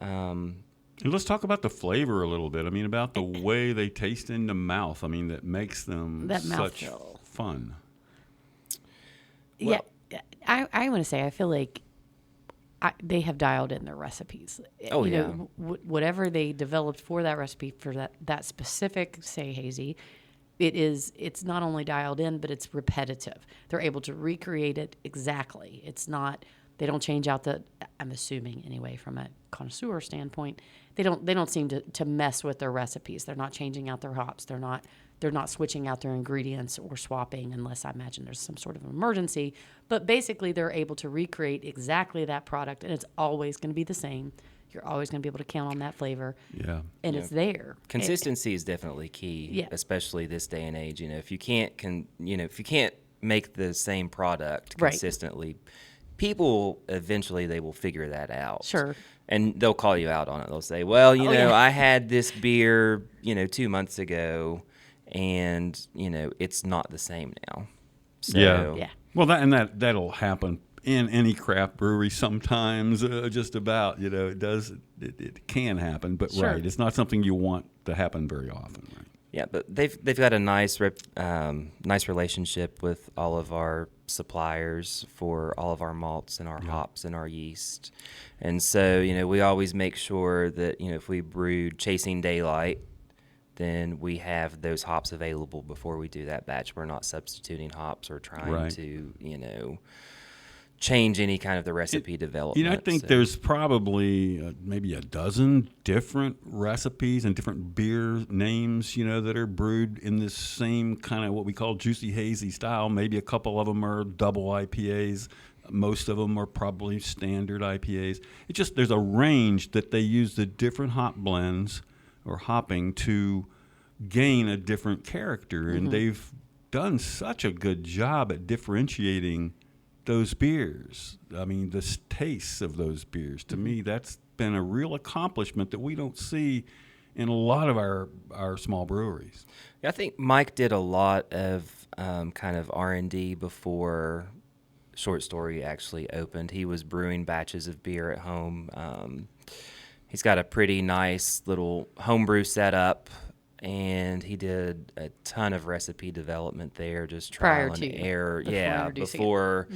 And let's talk about the flavor a little bit. I mean, about the way they taste in the mouth. I mean, that makes them such fun. Well, I want to say, I feel like they have dialed in their recipes. Oh, you yeah. know, whatever they developed for that recipe for that specific, say, hazy, it's not only dialed in, but it's repetitive. They're able to recreate it exactly. It's not, they don't change out I'm assuming anyway, from a connoisseur standpoint, they don't seem to mess with their recipes. They're not changing out their hops. They're not switching out their ingredients or swapping, unless I imagine there's some sort of emergency. But basically, they're able to recreate exactly that product, and it's always going to be the same. You're always going to be able to count on that flavor. Yeah. And it's there. Consistency is definitely key, Yeah. especially this day and age. You know, if you can't make the same product Right. consistently, people eventually they will figure that out. Sure. And they'll call you out on it. They'll say, "Well, you Oh, know, yeah. I had this beer, 2 months ago, and it's not the same now." So, Yeah. Well, that'll happen in any craft brewery sometimes. Just about, it can happen, but Sure. right, it's not something you want to happen very often, right? Yeah, but they've got a nice relationship with all of our suppliers for all of our malts and our hops and our yeast, and so we always make sure that if we brewed Chasing Daylight, then we have those hops available before we do that batch. We're not substituting hops or trying Right. to change any kind of the recipe development. I think so. there's probably maybe a dozen different recipes and different beer names, that are brewed in this same kind of what we call juicy hazy style. Maybe a couple of them are double IPAs. Most of them are probably standard IPAs. It's just there's a range that they use the different hop blends or hopping to gain a different character. And they've done such a good job at differentiating those beers. I mean, the tastes of those beers. To me, that's been a real accomplishment that we don't see in a lot of our small breweries. I think Mike did a lot of kind of R&D before Short Story actually opened. He was brewing batches of beer at home. He's got a pretty nice little homebrew setup, and he did a ton of recipe development there, just Prior trial and to- error. before Yeah, introducing it. before,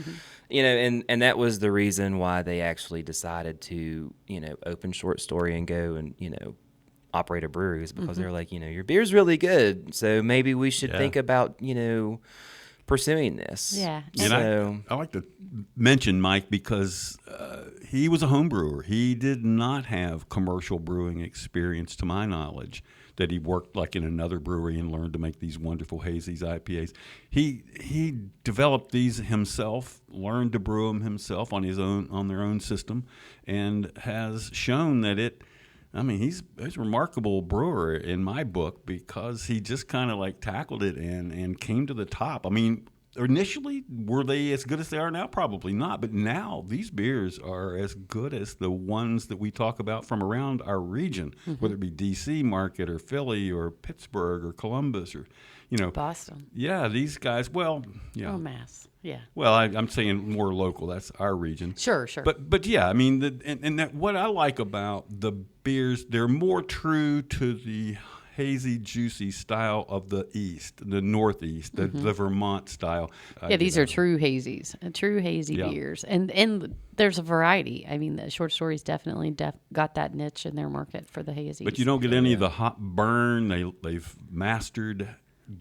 and that was the reason why they actually decided to, open Short Story and go and, operate a brewery, is because they're like, your beer's really good, so maybe we should Yeah. think about, pursuing this. Yeah. And So, I like to mention Mike because he was a home brewer. He did not have commercial brewing experience, to my knowledge, that he worked like in another brewery and learned to make these wonderful hazies, IPAs. He developed these himself, learned to brew them himself on their own system, and has shown that he's a remarkable brewer in my book because he just kind of like tackled it and came to the top. I mean, initially, were they as good as they are now? Probably not. But now these beers are as good as the ones that we talk about from around our region, whether it be D.C. market or Philly or Pittsburgh or Columbus or, Boston. Yeah, these guys, well, yeah. Oh, mass. Yeah. Well, I'm saying more local. That's our region. Sure. But yeah, I mean, what I like about the beers, they're more true to the hazy, juicy style of the East, the Northeast, the Vermont style. Yeah, these are true hazies, true hazy Yeah. beers, and there's a variety. I mean, the Short Story's definitely got that niche in their market for the hazies. But you don't get any of the hot burn. They've mastered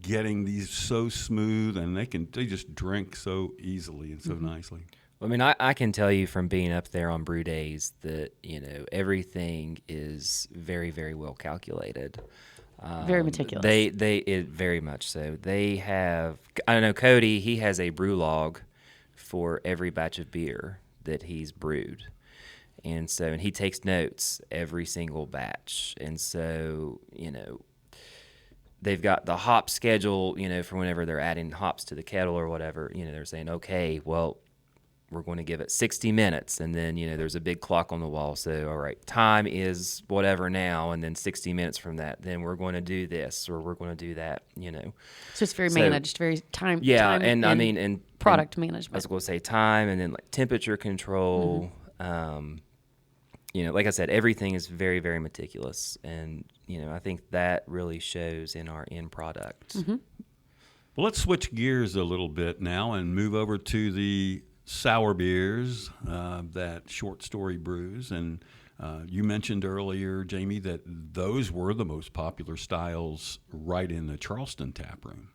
getting these so smooth, and they just drink so easily and so nicely. I mean, I can tell you from being up there on brew days that, everything is very, very well calculated. Very meticulous. It very much so. They have, I don't know, Cody, he has a brew log for every batch of beer that he's brewed. And he takes notes every single batch. And so, they've got the hop schedule, for whenever they're adding hops to the kettle or whatever, they're saying, okay, well, we're going to give it 60 minutes. And then, there's a big clock on the wall. So, all right, time is whatever now. And then 60 minutes from that, then we're going to do this or we're going to do that, So it's very So- managed, very time. Yeah. time And I mean, and product I was management. going to say time and then like temperature control. Like I said, everything is very, very meticulous. And, I think that really shows in our end product. Well, let's switch gears a little bit now and move over to the sour beers that Short Story brews. And you mentioned earlier, Jamie, that those were the most popular styles right in the Charleston tap room.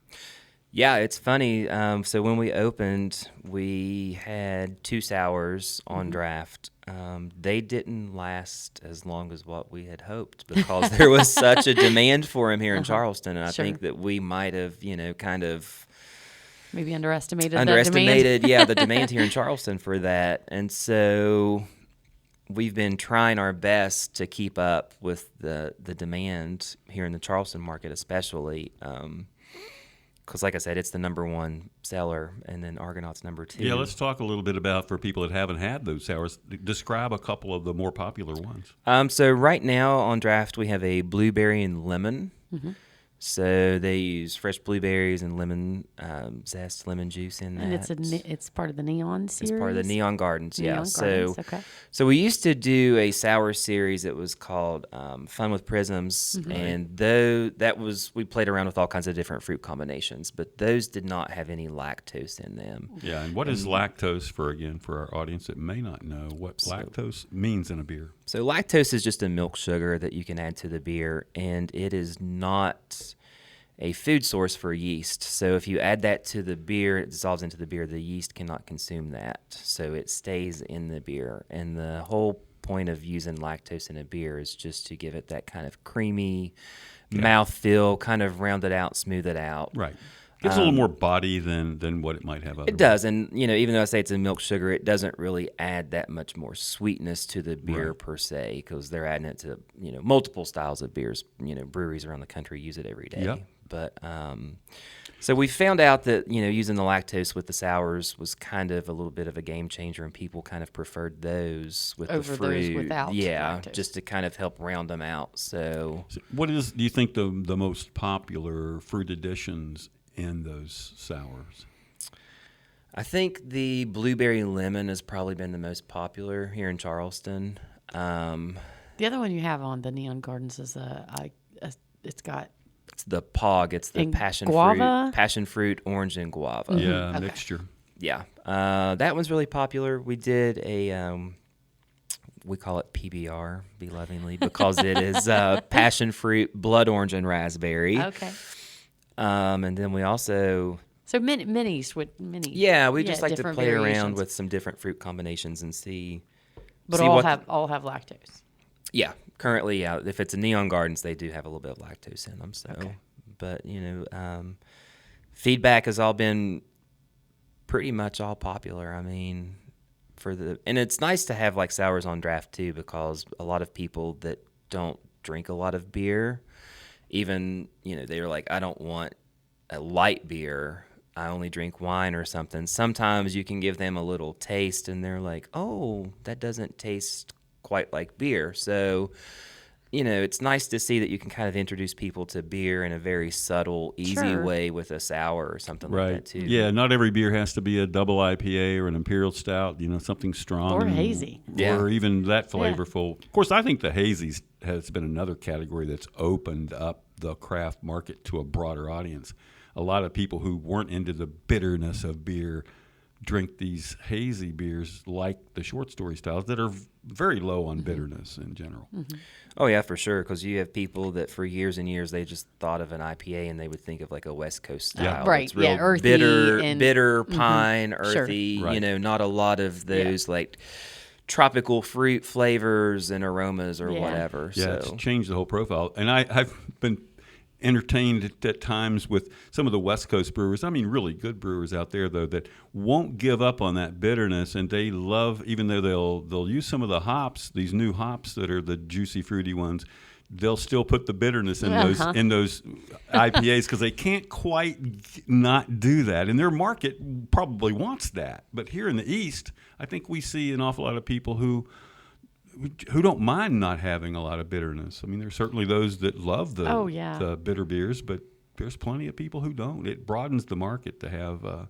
Yeah, it's funny. So when we opened, we had 2 sours on draft. They didn't last as long as what we had hoped because there was such a demand for them here in Charleston. And I Sure. think that we might have, kind of Maybe underestimated that underestimated, demand. the demand here in Charleston for that. And so we've been trying our best to keep up with the demand here in the Charleston market, especially. Because, like I said, it's the number 1 seller, and then Argonaut's number 2. Yeah, let's talk a little bit about, for people that haven't had those sours, describe a couple of the more popular ones. So right now on draft, we have a blueberry and lemon. Mm-hmm. So they use fresh blueberries and lemon zest, lemon juice in that. And it's part of the Neon series? It's part of the Neon Gardens, yeah. Neon Gardens, okay. So we used to do a sour series that was called Fun with Prisms, Mm-hmm. and we played around with all kinds of different fruit combinations, but those did not have any lactose in them. Yeah, and what is lactose for our audience that may not know what lactose means in a beer? So lactose is just a milk sugar that you can add to the beer, and it is not a food source for yeast. So if you add that to the beer, it dissolves into the beer, the yeast cannot consume that. So it stays in the beer. And the whole point of using lactose in a beer is just to give it that kind of creamy mouthfeel, kind of round it out, smooth it out. Right. Gives a little more body than what it might have otherwise. It does, and even though I say it's a milk sugar, it doesn't really add that much more sweetness to the beer per se, because they're adding it to multiple styles of beers. Breweries around the country use it every day. Yep. But so we found out that using the lactose with the sours was kind of a little bit of a game changer, and people kind of preferred those with Over the fruit. those without lactose. Just to kind of help round them out. So What do you think the most popular fruit additions in those sours? I think the blueberry lemon has probably been the most popular here in Charleston. The other one you have on the Neon Gardens is it's got It's the POG. It's the And passion fruit, orange, and guava. Yeah, Okay. mixture. Yeah. That one's really popular. We did we call it PBR, be lovingly, because it is passion fruit, blood orange, and raspberry. okay. And then we also, So minis with mini. we just like to different play around variations. with some different fruit combinations and see. But see all what have lactose. Yeah, currently, if it's a Neon Gardens, they do have a little bit of lactose in them. So, Okay. but feedback has all been pretty much all popular. I mean, and it's nice to have like sours on draft too, because a lot of people that don't drink a lot of beer, even they're like, I don't want a light beer. I only drink wine or something. Sometimes you can give them a little taste, and they're like, oh, that doesn't taste quite like beer. So, it's nice to see that you can kind of introduce people to beer in a very subtle, easy Sure. way with a sour or something like Right. that too. Yeah, not every beer has to be a double IPA or an imperial stout, something strong. Or hazy. Yeah. Or even that flavorful. Of course, I think the hazy has been another category that's opened up the craft market to a broader audience. A lot of people who weren't into the bitterness of beer drink these hazy beers like the Short Story styles that are very low on bitterness in general. Mm-hmm. Oh yeah, for sure. Because you have people that for years and years they just thought of an IPA and they would think of like a West Coast style. Yeah. Right, It's real yeah, earthy bitter, and- bitter pine, Sure. earthy. Right. Not a lot of those like tropical fruit flavors and aromas or Yeah. whatever. Yeah, So it's changed the whole profile. And I've been entertained at times with some of the West Coast brewers. I mean, really good brewers out there, though, that won't give up on that bitterness, and they love, even though they'll use some of the hops, these new hops that are the juicy, fruity ones. They'll still put the bitterness in those IPAs because they can't quite not do that, and their market probably wants that. But here in the East, I think we see an awful lot of people who don't mind not having a lot of bitterness. I mean, there's certainly those that love the bitter beers, but there's plenty of people who don't. It broadens the market to have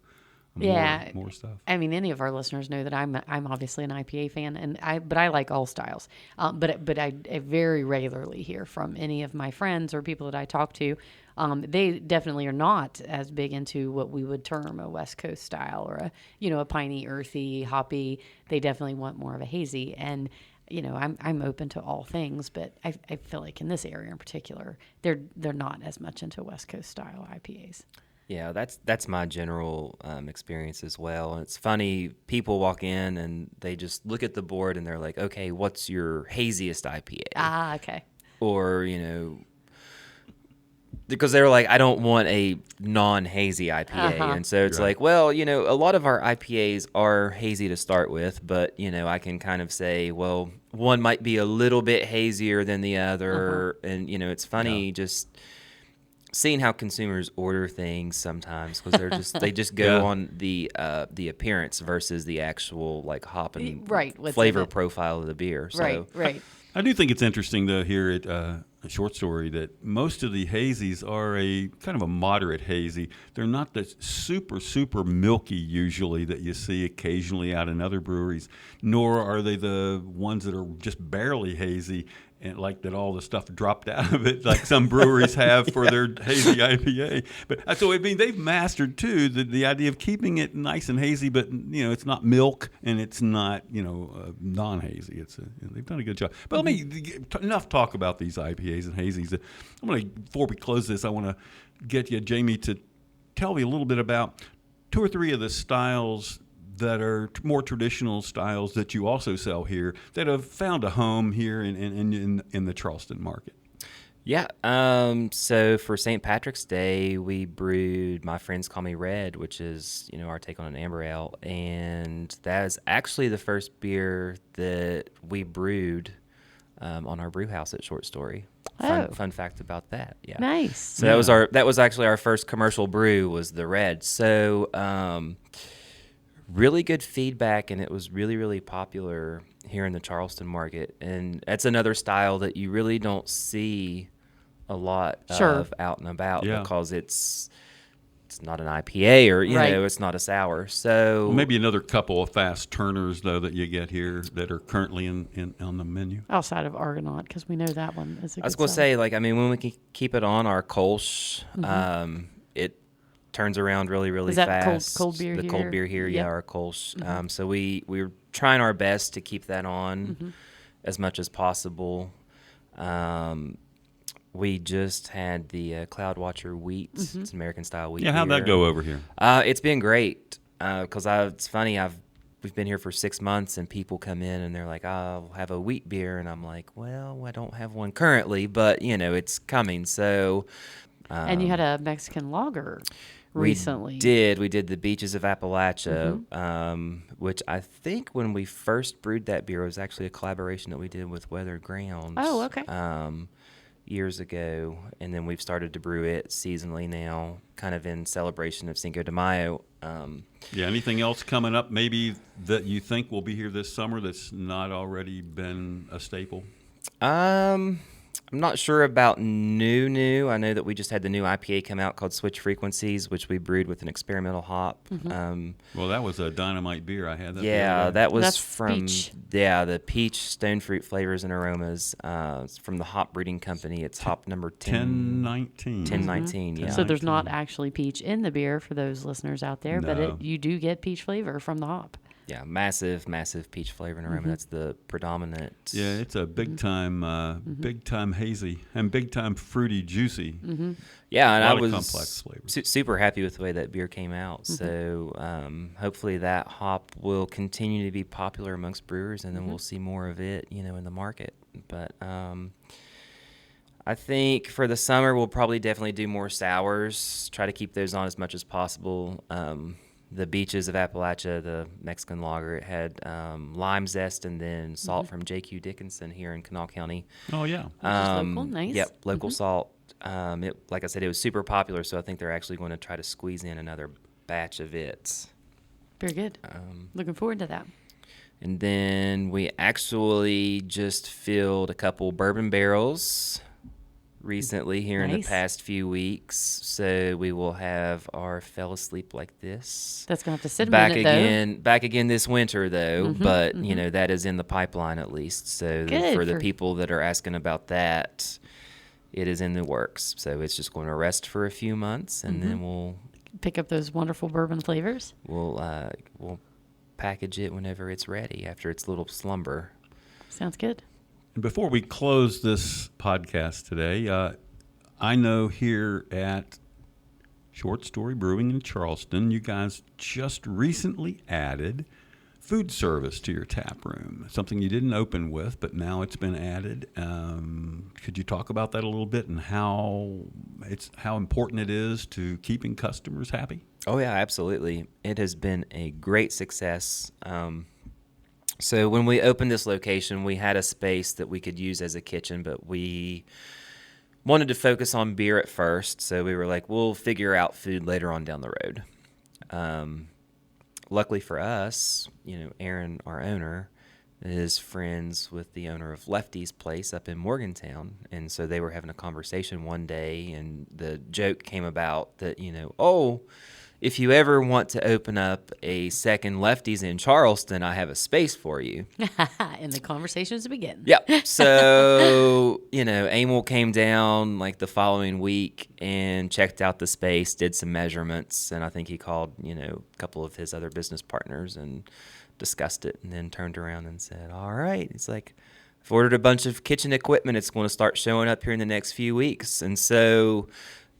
more stuff. I mean, any of our listeners know that I'm obviously an IPA fan, but I like all styles. But I very regularly hear from any of my friends or people that I talk to They definitely are not as big into what we would term a West Coast style or a piney, earthy, hoppy. They definitely want more of a hazy. And I'm open to all things, but I feel like in this area in particular, they're not as much into West Coast style IPAs. Yeah, that's my general experience as well. And it's funny, people walk in and they just look at the board and they're like, okay, what's your haziest IPA? Ah, okay. Or, because they're like, I don't want a non-hazy IPA. And so it's Right. like, well, a lot of our IPAs are hazy to start with, but, I can kind of say, well, one might be a little bit hazier than the other. And, it's funny just seeing how consumers order things sometimes because they just go Yeah. on the appearance versus the actual like hop and Right, what's in flavor it. profile of the beer. So Right. I do think it's interesting to hear it a short story that most of the hazies are a kind of a moderate hazy. They're not the super milky usually that you see occasionally out in other breweries, nor are they the ones that are just barely hazy and like that all the stuff dropped out of it like some breweries have for their hazy IPA. But so I mean they've mastered too the idea of keeping it nice and hazy, but it's not milk and it's not non-hazy. They've done a good job. But let me enough talk about these IPAs and hazies. Before we close this, I want to get you, Jamie, to tell me a little bit about two or three of the styles that are more traditional styles that you also sell here that have found a home here in the Charleston market. yeah, so for St. Patrick's Day, we brewed My Friends Call Me Red, which is our take on an amber ale, and that is actually the first beer that we brewed on our brew house at Short Story. Fun fact about that. Yeah. Nice. So that was actually our first commercial brew was the red. So really good feedback, and it was really popular here in the Charleston market. And that's another style that you really don't see a lot of out and about because it's not an IPA or it's not a sour. So Well, maybe another couple of fast turners though that you get here that are currently in on the menu. Outside of Argonaut, because we know that one is a good I was going to say, when we can keep it on our Kolsch, it turns around really Is that fast. cold beer the here? cold beer here, Yep. our Kolsch. So we're trying our best to keep that on as much as possible. We just had the Cloud Watcher wheat. It's American style wheat. Yeah, how'd beer. that go over here? It's been great because it's funny. We've been here for 6 months, and people come in and they're like, "I'll have a wheat beer," and I'm like, "Well, I don't have one currently, but it's coming." So, And you had a Mexican lager recently. We did the Beaches of Appalachia, which I think when we first brewed that beer, it was actually a collaboration that we did with Weathered Grounds. Oh, okay. Years ago, and then we've started to brew it seasonally now, kind of in celebration of Cinco de Mayo. Yeah, anything else coming up maybe that you think will be here this summer that's not already been a staple? I'm not sure about new. I know that we just had the new IPA come out called Switch Frequencies, which we brewed with an experimental hop. Well, that was a dynamite beer. I had that. the Yeah, other day. that was That's from peach. the peach stone fruit flavors and aromas. It's from the hop breeding company. It's hop number 1019. 1019. Yeah. So there's not actually peach in the beer for those listeners out there, No. but you do get peach flavor from the hop. Yeah, massive peach flavor and aroma. That's the predominant. Yeah, it's a big time hazy and big time fruity, juicy. Yeah, and A I lot of was complex flavors. super happy with the way that beer came out. So hopefully that hop will continue to be popular amongst brewers, and then we'll see more of it, in the market. But I think for the summer we'll probably definitely do more sours. Try to keep those on as much as possible. The Beaches of Appalachia, the Mexican lager, it had lime zest and then salt from J.Q. Dickinson here in Kanawha County. Oh yeah. Which is local, nice. Yep, local salt. Like I said, it was super popular, so I think they're actually going to try to squeeze in another batch of it. Very good. Looking forward to that. And then we actually just filled a couple bourbon barrels recently here in the Nice. past few weeks. So we will have our Fell Asleep Like This That's going to have to sit a back minute, back again this winter though. But that is in the pipeline at least. So Good for the for- people that are asking about that, it is in the works. So it's just going to rest for a few months, and then Pick up those wonderful bourbon flavors. we'll package it whenever it's ready after its little slumber. Sounds good. And before we close this podcast today, I know here at Short Story Brewing in Charleston, you guys just recently added food service to your tap room, something you didn't open with, but now it's been added. Could you talk about that a little bit and how important it is to keeping customers happy? Oh, yeah, absolutely. It has been a great success. So when we opened this location, we had a space that we could use as a kitchen, but we wanted to focus on beer at first. So we were like, we'll figure out food later on down the road. Luckily for us, Aaron, our owner, is friends with the owner of Lefty's Place up in Morgantown. And so they were having a conversation one day, and the joke came about that, if you ever want to open up a second Lefty's in Charleston, I have a space for you. And the conversations begin. Yep. So, Emil came down like the following week and checked out the space, did some measurements, and I think he called, a couple of his other business partners and discussed it, and then turned around and said, all right. It's like, I've ordered a bunch of kitchen equipment. It's going to start showing up here in the next few weeks. And so,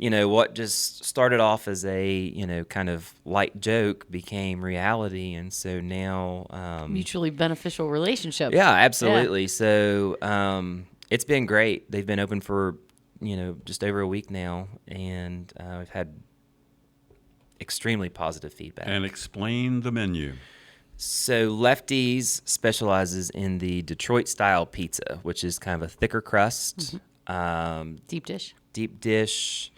what just started off as a, kind of light joke became reality. And so now... mutually beneficial relationship. Yeah, absolutely. Yeah. So it's been great. They've been open for, just over a week now. And we've had extremely positive feedback. And explain the menu. So Lefty's specializes in the Detroit-style pizza, which is kind of a thicker crust. Deep dish. Deep dish.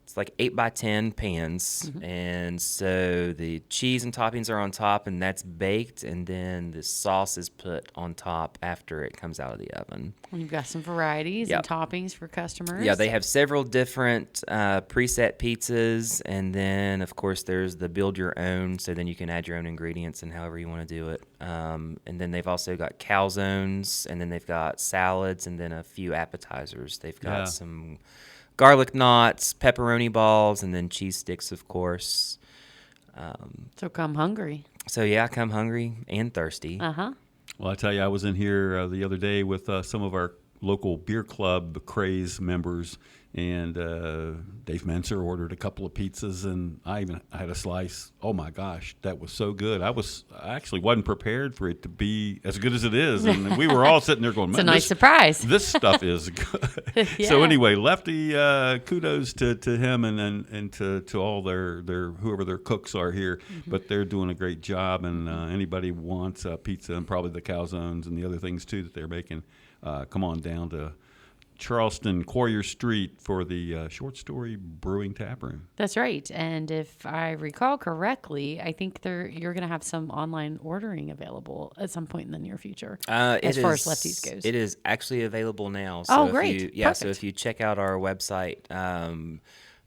It's like 8x10 pans, and so the cheese and toppings are on top, and that's baked, and then the sauce is put on top after it comes out of the oven. And you've got some varieties and toppings for customers. Yeah, they have several different preset pizzas, and then, of course, there's the build your own, so then you can add your own ingredients and however you want to do it. And then they've also got calzones, and then they've got salads, and then a few appetizers. They've got some garlic knots, pepperoni balls, and then cheese sticks, of course. So come hungry. So, yeah, come hungry and thirsty. Uh-huh. Well, I tell you, I was in here the other day with some of our local beer club craze members, and Dave Menser ordered a couple of pizzas, and I even had a slice. Oh my gosh, that was so good! I actually wasn't prepared for it to be as good as it is, and we were all sitting there going, "It's a nice surprise. This stuff is good." So anyway, Lefty, kudos to him and to all their whoever their cooks are here, but they're doing a great job. And anybody wants pizza and probably the calzones and the other things too that they're making, come on down to Charleston, Quarrier Street for the Short Story Brewing Tap Room. That's right. And if I recall correctly, I think you're going to have some online ordering available at some point in the near future as far as Lefty's goes. It is actually available now. So great. So if you check out our website,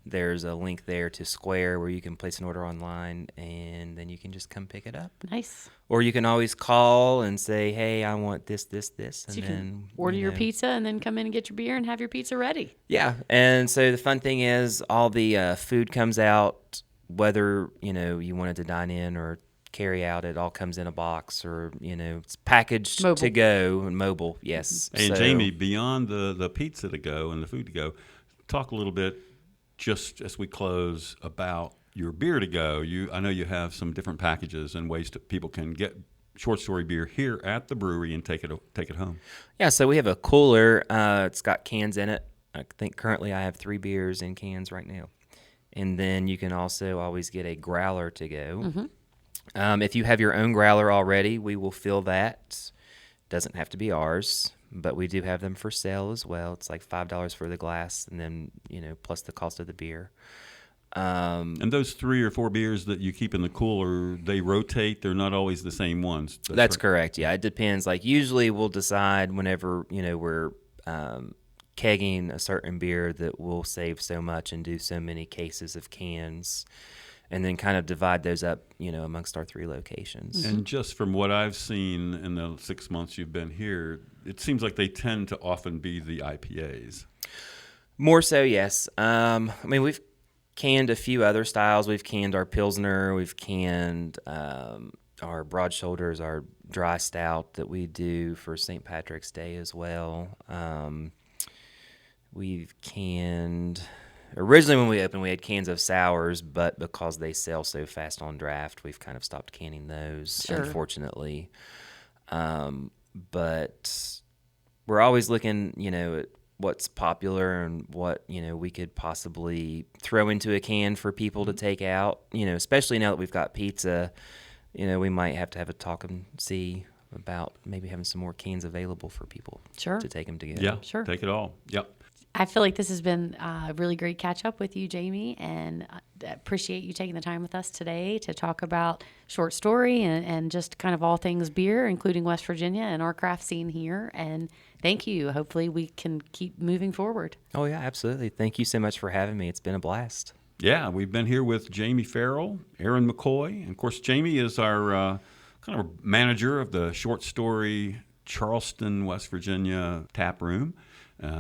there's a link there to Square where you can place an order online, and then you can just come pick it up. Nice. Or you can always call and say, hey, I want this, and so you can order your pizza and then come in and get your beer and have your pizza ready. Yeah, and so the fun thing is all the food comes out, whether, you wanted to dine in or carry out, it all comes in a box, or, it's packaged mobile. To go and mobile, yes. And Jamie, beyond the pizza to go and the food to go, talk a little bit just as we close about your beer to go. I know you have some different packages and ways that people can get Short Story beer here at the brewery and take it home. Yeah, so we have a cooler. It's got cans in it. I think currently I have 3 beers in cans right now. And then you can also always get a growler to go. If you have your own growler already, we will fill that. Doesn't have to be ours, but we do have them for sale as well. It's like $5 for the glass, and then, plus the cost of the beer. And those 3 or 4 beers that you keep in the cooler, they rotate. They're not always the same ones. That's correct. Yeah, it depends. Like usually we'll decide whenever, we're kegging a certain beer that we'll save so much and do so many cases of cans, and then kind of divide those up, amongst our 3 locations. And just from what I've seen in the 6 months you've been here, it seems like they tend to often be the IPAs. More so, yes. I mean, we've canned a few other styles. We've canned our Pilsner. We've canned our Broad Shoulders, our dry stout that we do for St. Patrick's Day as well. We've canned. Originally, when we opened, we had cans of sours, but because they sell so fast on draft, we've kind of stopped canning those, Sure. unfortunately. But we're always looking, at what's popular and what, we could possibly throw into a can for people to take out, especially now that we've got pizza. We might have to have a talk and see about maybe having some more cans available for people Sure. to take them together. Yeah, Sure. take it all. Yep. I feel like this has been a really great catch up with you, Jamie, and I appreciate you taking the time with us today to talk about Short Story and just kind of all things beer, including West Virginia and our craft scene here. And thank you. Hopefully we can keep moving forward. Oh, yeah, absolutely. Thank you so much for having me. It's been a blast. Yeah, we've been here with Jamie Farrell, Aaron McCoy, and of course Jamie is our kind of manager of the Short Story Charleston, West Virginia tap room.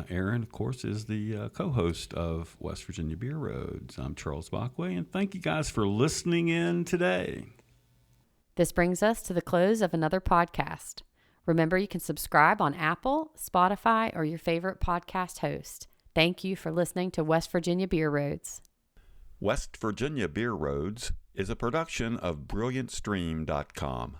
Aaron, of course, is the co-host of West Virginia Beer Roads. I'm Charles Bachway, and thank you guys for listening in today. This brings us to the close of another podcast. Remember, you can subscribe on Apple, Spotify, or your favorite podcast host. Thank you for listening to West Virginia Beer Roads. West Virginia Beer Roads is a production of BrilliantStream.com.